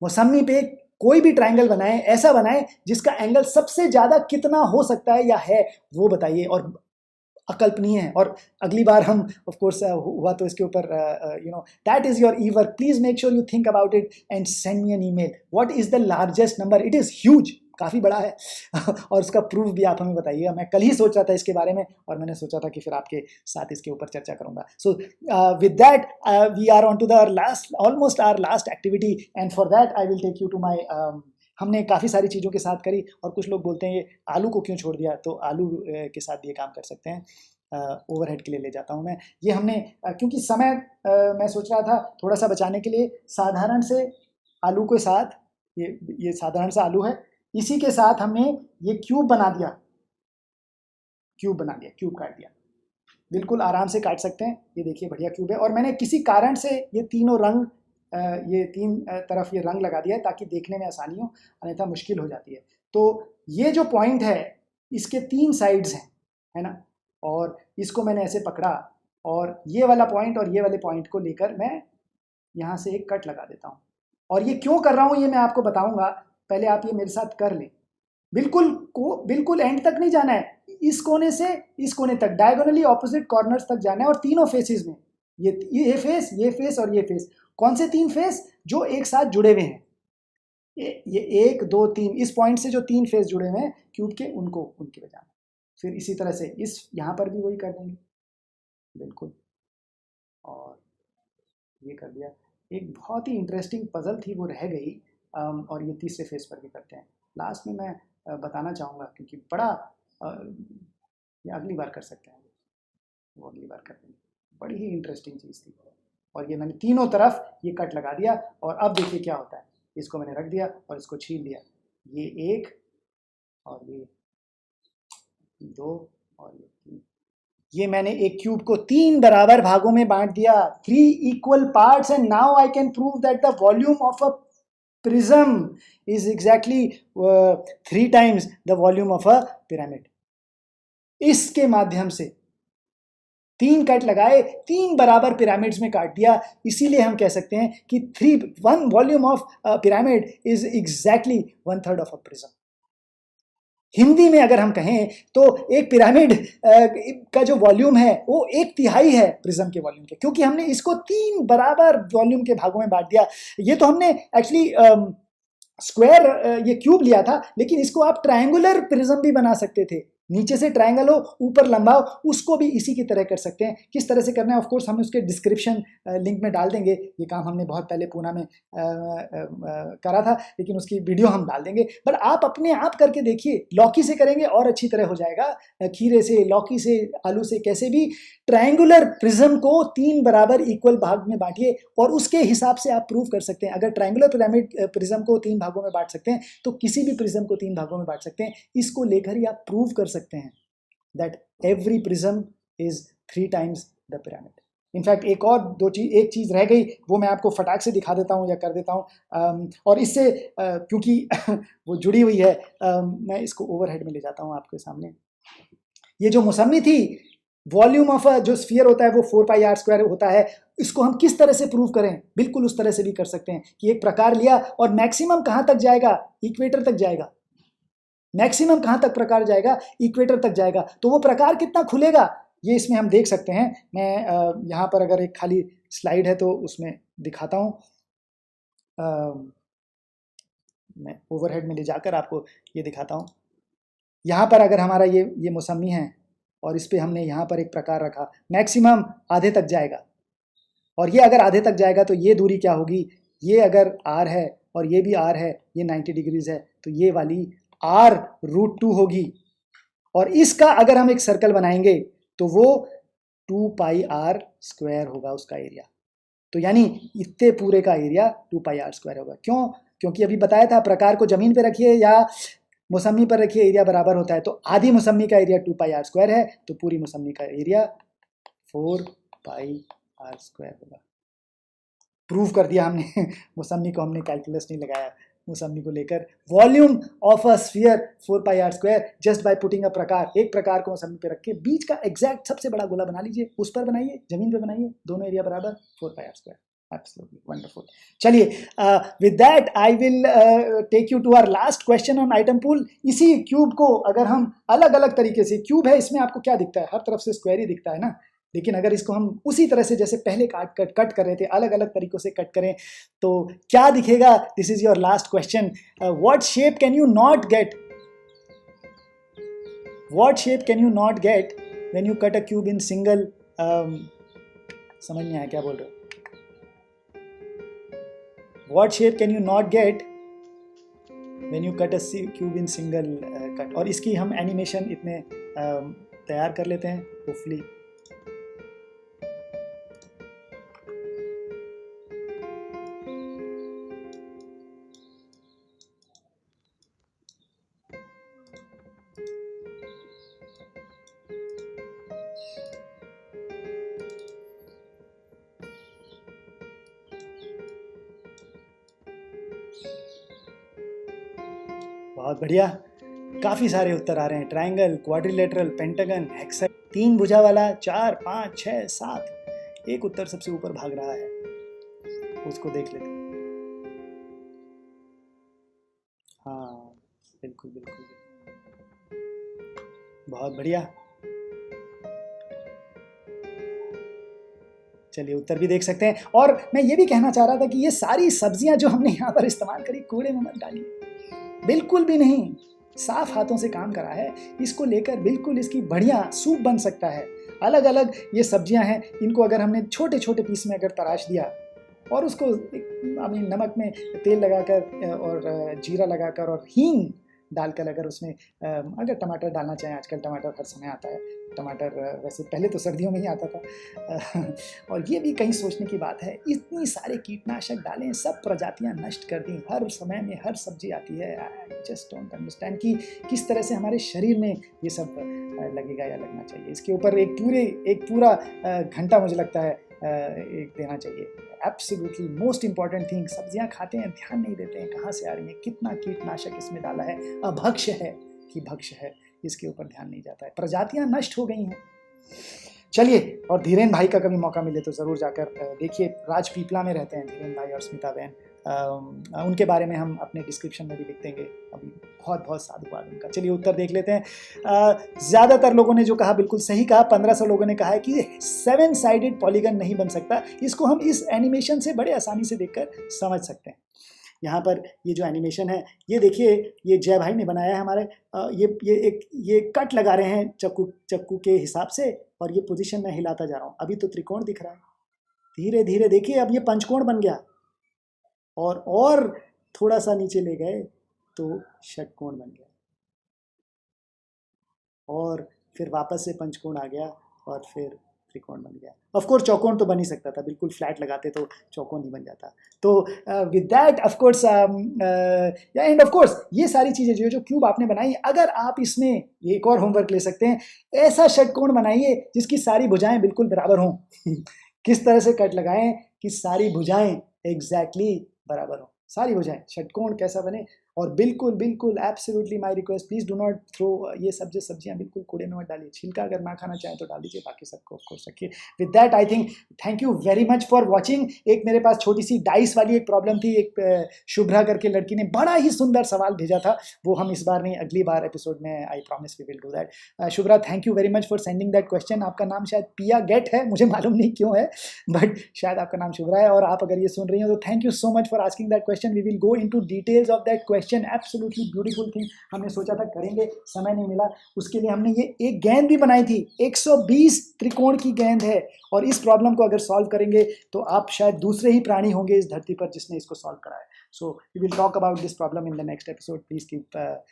मौसमी पे कोई भी ट्राइंगल बनाए, ऐसा बनाए जिसका एंगल सबसे ज्यादा कितना हो सकता है या है वो बताइए, और अकल्पनीय है। और अगली बार हम ऑफ कोर्स हुआ तो इसके ऊपर that is your e work, please make sure you think about it and send me an email. What is the largest number? It is huge, काफी बड़ा है और उसका प्रूफ भी आप हमें बताइएगा। मैं कल ही सोच रहा था इसके बारे में, और मैंने सोचा था कि फिर आपके साथ इसके ऊपर चर्चा करूंगा। So with that we are on to the last, almost our last activity, and for that I will take you to my, हमने काफ़ी सारी चीज़ों के साथ करी, और कुछ लोग बोलते हैं ये आलू को क्यों छोड़ दिया, तो आलू के साथ भी ये काम कर सकते हैं। ओवरहेड के लिए ले जाता हूँ मैं ये। हमने क्योंकि समय मैं सोच रहा था थोड़ा सा बचाने के लिए, साधारण से आलू के साथ, ये साधारण सा आलू है, इसी के साथ हमने ये क्यूब बना दिया, क्यूब काट दिया। बिल्कुल आराम से काट सकते हैं, ये देखिए बढ़िया क्यूब है। और मैंने किसी कारण से ये तीनों रंग, ये तीन तरफ ये रंग लगा दिया है ताकि देखने में आसानी हो, अन्यथा मुश्किल हो जाती है। तो ये जो पॉइंट है इसके 3 साइड्स हैं, है ना, और इसको मैंने ऐसे पकड़ा, और ये वाला पॉइंट और ये वाले पॉइंट को लेकर मैं यहाँ से एक कट लगा देता हूँ। और ये क्यों कर रहा हूँ ये मैं आपको बताऊंगा, पहले आप ये मेरे साथ कर लें। बिल्कुल एंड तक नहीं जाना है, इस कोने से इस कोने तक, डायगोनली ऑपोजिट कॉर्नर्स तक जाना है, और तीनों फेसेस में, ये फेस और ये फेस। कौन से 3 फेस? जो एक साथ जुड़े हुए हैं, ये 1 2 3, इस पॉइंट से जो 3 फेस जुड़े हुए हैं क्यूब के, उनके बजाना। फिर इसी तरह से इस यहाँ पर भी वही कर देंगे, बिल्कुल, और ये कर दिया। एक बहुत ही इंटरेस्टिंग पजल थी, वो रह गई, और ये तीसरे फेस पर भी करते हैं। लास्ट में मैं बताना चाहूँगा, क्योंकि बड़ा ये अगली बार कर सकते हैं, वो अगली बार कर देंगे, बड़ी ही इंटरेस्टिंग चीज़ थी। और ये मैंने तीनों तरफ ये कट लगा दिया, और अब देखिए क्या होता है। इसको मैंने रख दिया और इसको छीन लिया, ये 1 और ये 2 और ये 3, ये मैंने एक क्यूब को 3 बराबर भागों में बांट दिया, 3 equal parts, and now I can prove that the volume of a prism is exactly 3 times the volume of a pyramid। इसके माध्यम से 3 कट लगाए, 3 बराबर पिरामिड्स में काट दिया, इसीलिए हम कह सकते हैं कि 1 volume of pyramid is exactly 1/3 of a prism. Hindi में अगर हम कहें तो एक पिरामिड का जो वॉल्यूम है वो 1/3 है प्रिज्म के वॉल्यूम के, क्योंकि हमने इसको 3 बराबर वॉल्यूम के भागों में बांट दिया। ये तो हमने एक्चुअली स्क्वायर ये क्यूब लिया था, लेकिन इसको आप ट्रायंगुलर प्रिज्म भी बना सकते थे, नीचे से ट्रायंगल हो, ऊपर लंबा हो, उसको भी इसी की तरह कर सकते हैं। किस तरह से करना है ऑफ कोर्स हम उसके डिस्क्रिप्शन लिंक में डाल देंगे। ये काम हमने बहुत पहले पूना में करा था, लेकिन उसकी वीडियो हम डाल देंगे। बट आप अपने आप करके देखिए, लौकी से करेंगे और अच्छी तरह हो जाएगा, खीरे से, लौकी से, आलू से, कैसे भी ट्रायंगुलर प्रिज्म को 3 बराबर इक्वल भाग में बांटिए, और उसके हिसाब से आप प्रूव कर सकते हैं। अगर ट्रायंगुलर पिरामिड प्रिज्म को 3 भागों में बांट सकते हैं, तो किसी भी प्रिज्म को 3 भागों में बांट सकते हैं। इसको लेकर ही आप प्रूव कर सकते हैं that every prism is 3 times the pyramid। In fact एक चीज रह गई, वो मैं आपको फटाक से दिखा देता हूँ या कर देता हूँ, और इससे क्योंकि वो जुड़ी हुई है, मैं इसको ओवरहेड में ले जाता हूँ आपके सामने। ये जो मौसमी थी, वॉल्यूम ऑफ जो स्फीयर होता है वो 4πr² होता है। इसको हम किस तरह से प्रूव करें? बिल्कुल उस तरह से भी कर सकते हैं कि एक प्रकार लिया, और मैक्सिमम कहाँ तक जाएगा? इक्वेटर तक जाएगा। मैक्सिमम कहाँ तक प्रकार जाएगा? इक्वेटर तक जाएगा। तो वो प्रकार कितना खुलेगा ये इसमें हम देख सकते हैं। मैं यहाँ पर अगर एक खाली स्लाइड है तो उसमें दिखाता हूँ। मैं ओवरहेड में ले जाकर आपको ये दिखाता हूँ। यहाँ पर अगर हमारा ये मौसमी है, और इस पर हमने यहाँ पर एक प्रकार रखा, मैक्सिमम आधे तक जाएगा, और ये अगर आधे तक जाएगा तो ये दूरी क्या होगी? ये अगर r है और ये भी r है, ये 90 डिग्रीज है, तो ये वाली r√2 होगी। और इसका अगर हम एक सर्कल बनाएंगे तो वो 2πr² होगा उसका एरिया। तो यानी इतने पूरे का एरिया 2πr² होगा। क्यों? क्योंकि अभी बताया था प्रकार को जमीन पे रखिए या मौसमी पर रखिए, एरिया बराबर होता है। तो आधी मौसमी का एरिया 2πr² है, तो पूरी मौसमी का एरिया 4πr² होगा। प्रूव कर दिया हमने। मौसमी को हमने कैलकुलस नहीं लगाया, मौसम्मी को लेकर। Volume of a sphere 4πr² just by putting a प्रकार, एक प्रकार को मौसम्मी पे रख के बीच का एग्जैक्ट सबसे बड़ा गोला बना लीजिए, उस पर बनाइए, जमीन पे बनाइए, दोनों एरिया बराबर, 4πr²। Absolutely wonderful. चलिए, with that I will take you to our last question on item pool। इसी क्यूब को अगर हम अलग अलग तरीके से, क्यूब है इसमें आपको क्या दिखता है, हर तरफ से स्क्वायर ही दिखता है ना, लेकिन अगर इसको हम उसी तरह से जैसे पहले कट कर रहे थे, अलग अलग तरीकों से कट करें तो क्या दिखेगा? This is your last question. What shape can you not gate, what shape can you not get when you cut a cube in single, समझ नहीं आया क्या बोल रहे हो? What shape can you not get when you cut a cube in single cut? और इसकी हम एनिमेशन इतने तैयार कर लेते हैं होपफुली। बहुत बढ़िया, काफ़ी सारे उत्तर आ रहे हैं। ट्रायंगल, क्वाड्रिलेटरल, पेंटागन, हेक्सागन, 3 भुजा वाला, 4, 5, 6, 7। एक उत्तर सबसे ऊपर भाग रहा है, उसको देख लेते हैं। हाँ बिल्कुल बिल्कुल, बहुत बढ़िया। चलिए उत्तर भी देख सकते हैं। और मैं ये भी कहना चाह रहा था कि ये सारी सब्जियां जो हमने यहाँ पर इस्तेमाल करी, कूड़े में मत डालिए, बिल्कुल भी नहीं, साफ हाथों से काम करा है। इसको लेकर बिल्कुल इसकी बढ़िया सूप बन सकता है। अलग अलग ये सब्जियां हैं, इनको अगर हमने छोटे छोटे पीस में अगर तराश दिया और उसको नमक में तेल लगाकर और जीरा लगाकर और हींग डालकर, अगर उसमें अगर टमाटर डालना चाहें, आजकल टमाटर हर समय आता है, टमाटर वैसे पहले तो सर्दियों में ही आता था और ये भी कहीं सोचने की बात है, इतनी सारे कीटनाशक डालें, सब प्रजातियां नष्ट कर दी, हर समय में हर सब्जी आती है। आई जस्ट डोंट अंडरस्टैंड कि किस तरह से हमारे शरीर में ये सब लगेगा या लगना चाहिए। इसके ऊपर एक पूरा घंटा मुझे लगता है एक देना चाहिए। एब्सोल्युटली मोस्ट इंपॉर्टेंट थिंग, सब्जियां खाते हैं, ध्यान नहीं देते हैं कहाँ से आ रही हैं, कितना कीटनाशक इसमें डाला है, अभक्ष्य है कि भक्ष्य है, इसके ऊपर ध्यान नहीं जाता है, प्रजातियां नष्ट हो गई हैं। चलिए, और धीरेन भाई का कभी मौका मिले तो ज़रूर जाकर देखिए, राजपीपला में रहते हैं धीरेन भाई और स्मिता बहन, उनके बारे में हम अपने डिस्क्रिप्शन में भी लिख देंगे। अभी बहुत बहुत साधुवाद उनका। चलिए उत्तर देख लेते हैं। ज़्यादातर लोगों ने जो कहा बिल्कुल सही कहा। 1500 लोगों ने कहा है कि 7 साइडेड पॉलीगन नहीं बन सकता। इसको हम इस एनिमेशन से बड़े आसानी से देखकर समझ सकते हैं। यहाँ पर ये जो एनिमेशन है, ये देखिए, ये जय भाई ने बनाया है हमारे। ये कट लगा रहे हैं चक्कू के हिसाब से, और ये पोजीशन में हिलाता जा रहा हूँ। अभी तो त्रिकोण दिख रहा है, धीरे धीरे देखिए अब ये पंचकोण बन गया, और थोड़ा सा नीचे ले गए तो षटकोण बन गया, और फिर वापस से पंचकोण आ गया, और फिर त्रिकोण बन गया। ऑफ कोर्स चौकोन तो बन ही सकता था, बिल्कुल फ्लैट लगाते तो चौकोन ही बन जाता। तो with that of course end of course ये सारी चीज़ें जो क्यूब आपने बनाई, अगर आप इसमें एक और होमवर्क ले सकते हैं, ऐसा षटकोण बनाइए जिसकी सारी भुजाएं बिल्कुल बराबर हों किस तरह से कट लगाएं कि सारी भुजाएं एग्जैक्टली बराबर हो, सारी भुजाएं, षटकोण कैसा बने। और बिल्कुल बिल्कुल absolutely my request, please do not throw ये सब्जियां बिल्कुल कूड़े में मत डालिए। छिलका अगर ना खाना चाहें तो डाल दीजिए, बाकी सबको ऑफ कोर्स रखिए। With that I think thank you very much for watching. एक मेरे पास छोटी सी डाइस वाली एक प्रॉब्लम थी, एक शुभ्रा करके लड़की ने बड़ा ही सुंदर सवाल भेजा था, वो हम इस बार नहीं, अगली बार एपिसोड में I promise we will do that. Shubhra, thank you very much for sending that question. आपका नाम शायद पिया गेट है, मुझे मालूम नहीं क्यों है, बट शायद आपका नाम शुभ्रा है, और आप अगर ये सुन रही हो तो thank you so much for asking that question. We will go into details of that question. Absolutely beautiful thing, हमने सोचा था करेंगे, समय नहीं मिला। उसके लिए हमने ये एक गेंद भी बनाई थी, 120 त्रिकोण की गेंद है, और इस प्रॉब्लम को अगर सॉल्व करेंगे तो आप शायद दूसरे ही प्राणी होंगे इस धरती पर जिसने इसको सॉल्व करा है। So we will talk about this problem in the next episode, please keep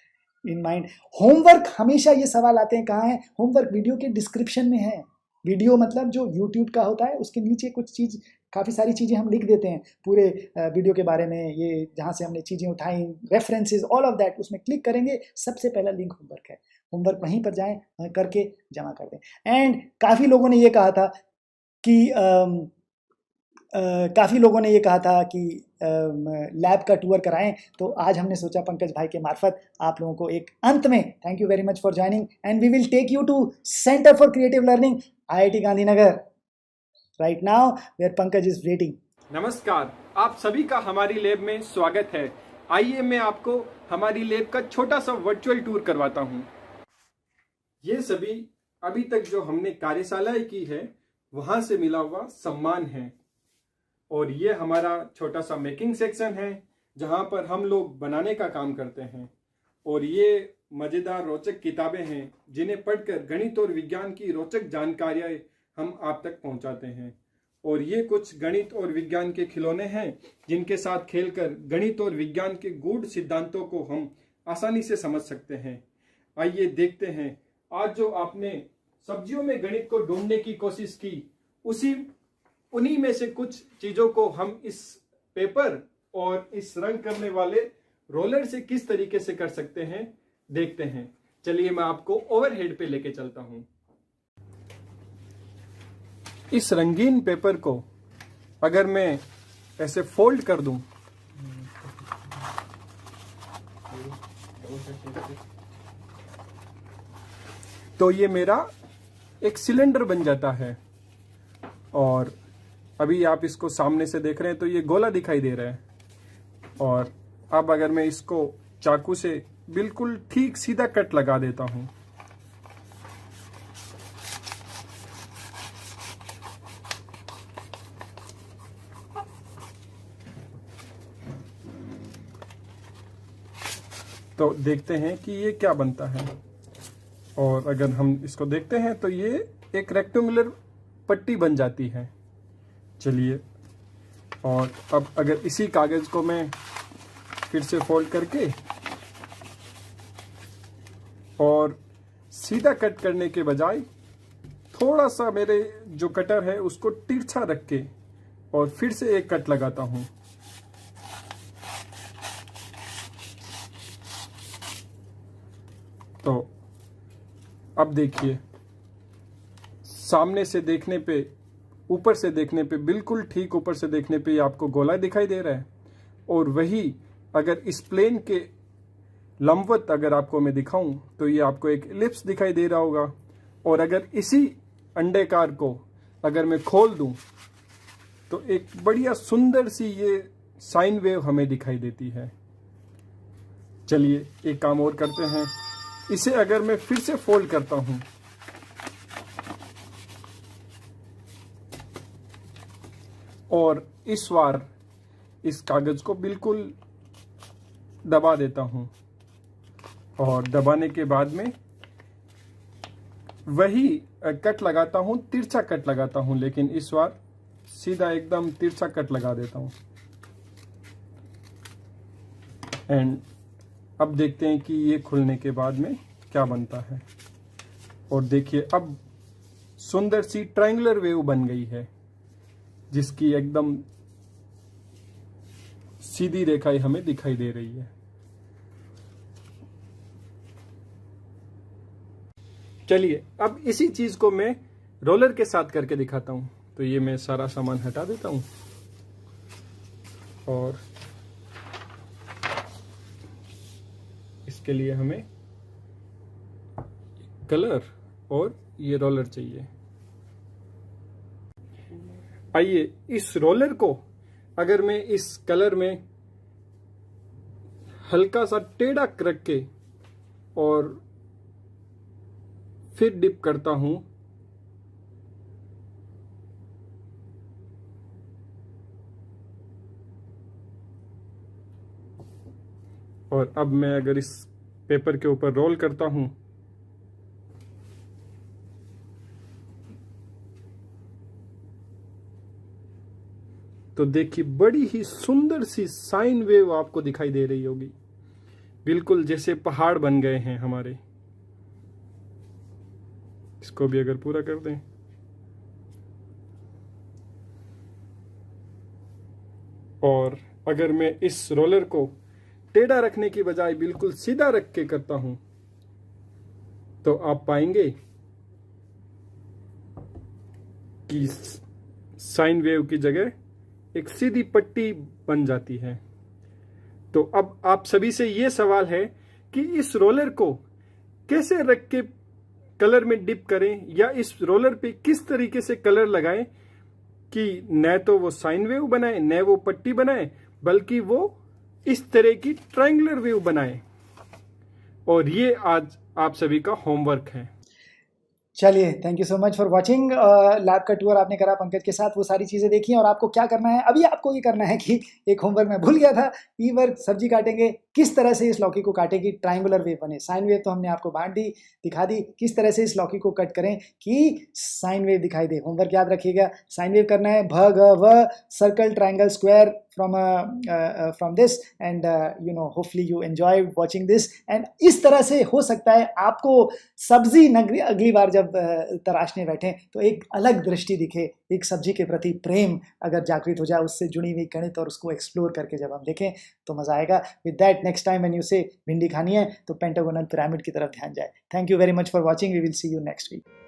in mind. Homework, हमेशा ये सवाल आते हैं कहाँ है होमवर्क? वीडियो के डिस्क्रिप्शन में है। वीडियो मतलब जो यूट्यूब का होता है, उसके नीचे कुछ चीज़, काफ़ी सारी चीज़ें हम लिख देते हैं पूरे वीडियो के बारे में, ये जहाँ से हमने चीज़ें उठाई, रेफरेंसेस, ऑल ऑफ दैट, उसमें क्लिक करेंगे, सबसे पहला लिंक होमवर्क है। होमवर्क वहीं पर जाएं, करके जमा कर दें। एंड काफ़ी लोगों ने ये कहा था कि काफ़ी लोगों ने ये कहा था कि लैब का टूर कराएं, तो आज हमने सोचा पंकज भाई के मार्फत आप लोगों को एक अंत में thank you very much for joining and we will take you to center for creative learning IIT Gandhinagar right now where Pankaj is waiting. नमस्कार, आप सभी का हमारी लैब में स्वागत है। आइए मैं आपको हमारी लैब का छोटा सा वर्चुअल टूर करवाता हूँ। ये सभी अभी तक जो हमने कार्यशालाएं की है वहां से मिला हुआ सम्मान है, और ये हमारा छोटा सा मेकिंग सेक्शन है जहां पर हम लोग बनाने का काम करते हैं, और ये मजेदार रोचक किताबें हैं जिन्हें पढ़कर गणित और विज्ञान की रोचक जानकारियां हम आप तक पहुंचाते हैं, और ये कुछ गणित और विज्ञान के खिलौने हैं जिनके साथ खेलकर गणित और विज्ञान के गूढ़ सिद्धांतों को हम आसानी से समझ सकते हैं। आइए देखते हैं, आज जो आपने सब्जियों में गणित को ढूंढने की कोशिश की उन्हीं में से कुछ चीजों को हम इस पेपर और इस रंग करने वाले रोलर से किस तरीके से कर सकते हैं, देखते हैं। चलिए मैं आपको ओवरहेड पे लेके चलता हूं। इस रंगीन पेपर को अगर मैं ऐसे फोल्ड कर दूं तो ये मेरा एक सिलेंडर बन जाता है, और अभी आप इसको सामने से देख रहे हैं तो ये गोला दिखाई दे रहा है। और अब अगर मैं इसको चाकू से बिल्कुल ठीक सीधा कट लगा देता हूं तो देखते हैं कि ये क्या बनता है। और अगर हम इसको देखते हैं तो ये एक रेक्टेंगुलर पट्टी बन जाती है। चलिए, और अब अगर इसी कागज को मैं फिर से फोल्ड करके और सीधा कट करने के बजाय थोड़ा सा मेरे जो कटर है उसको तिरछा रख के और फिर से एक कट लगाता हूं, तो अब देखिए, सामने से देखने पे, ऊपर से देखने पे, बिल्कुल ठीक ऊपर से देखने पे आपको गोला दिखाई दे रहा है, और वही अगर इस प्लेन के लंबवत अगर आपको मैं दिखाऊं तो ये आपको एक इलिप्स दिखाई दे रहा होगा। और अगर इसी अंडाकार को अगर मैं खोल दूं तो एक बढ़िया सुंदर सी ये साइन वेव हमें दिखाई देती है। चलिए एक काम और करते हैं, इसे अगर मैं फिर से फोल्ड करता हूं और इस बार इस कागज को बिल्कुल दबा देता हूं, और दबाने के बाद में वही कट लगाता हूं, तिरछा कट लगाता हूं, लेकिन इस बार सीधा एकदम तिरछा कट लगा देता हूं। एंड अब देखते हैं कि ये खुलने के बाद में क्या बनता है। और देखिए अब सुंदर सी ट्रायंगुलर वेव बन गई है जिसकी एकदम सीधी रेखाएं हमें दिखाई दे रही है। चलिए अब इसी चीज को मैं रोलर के साथ करके दिखाता हूं। तो ये मैं सारा सामान हटा देता हूं और इसके लिए हमें कलर और ये रोलर चाहिए। आइए इस रोलर को अगर मैं इस कलर में हल्का सा टेढ़ा रख के और फिर डिप करता हूं और अब मैं अगर इस पेपर के ऊपर रोल करता हूं तो देखिए बड़ी ही सुंदर सी साइन वेव आपको दिखाई दे रही होगी, बिल्कुल जैसे पहाड़ बन गए हैं हमारे। इसको भी अगर पूरा कर दें और अगर मैं इस रोलर को टेढ़ा रखने की बजाय बिल्कुल सीधा रख के करता हूं तो आप पाएंगे कि साइन वेव की जगह एक सीधी पट्टी बन जाती है। तो अब आप सभी से ये सवाल है कि इस रोलर को कैसे रख के कलर में डिप करें, या इस रोलर पे किस तरीके से कलर लगाएं कि न तो वो साइन वेव बनाए, न वो पट्टी बनाए, बल्कि वो इस तरह की ट्रायंगुलर वेव बनाए। और ये आज आप सभी का होमवर्क है। चलिए, thank you so much for watching. Lab का टूर आपने करा पंकज के साथ, वो सारी चीज़ें देखी। और आपको क्या करना है, अभी आपको ये करना है कि एक होमवर्क मैं भूल गया था, ई वर्क सब्जी काटेंगे, किस तरह से इस लौकी को काटें कि ट्रायंगुलर वेव बने। साइन वेव तो हमने आपको बांट दी, दिखा दी किस तरह से इस लौकी को कट करें कि साइन वेव दिखाई दे। होमवर्क याद रखिएगा, साइन वेव करना है, भ ग व, circle, triangle, square from this, and hopefully you enjoyed watching this। and इस तरह से हो सकता है आपको सब्जी अगली बार जब तराशने बैठे तो एक अलग दृष्टि दिखे, एक सब्जी के प्रति प्रेम अगर जागृत हो जाए, उससे जुड़ी हुई गणित, और उसको एक्सप्लोर करके जब हम देखें तो मजा आएगा। With that, next time when you से भिंडी खानी है तो पेंटागोनल पिरामिड की तरफ ध्यान जाए। Thank you very much for watching, we will see you next week.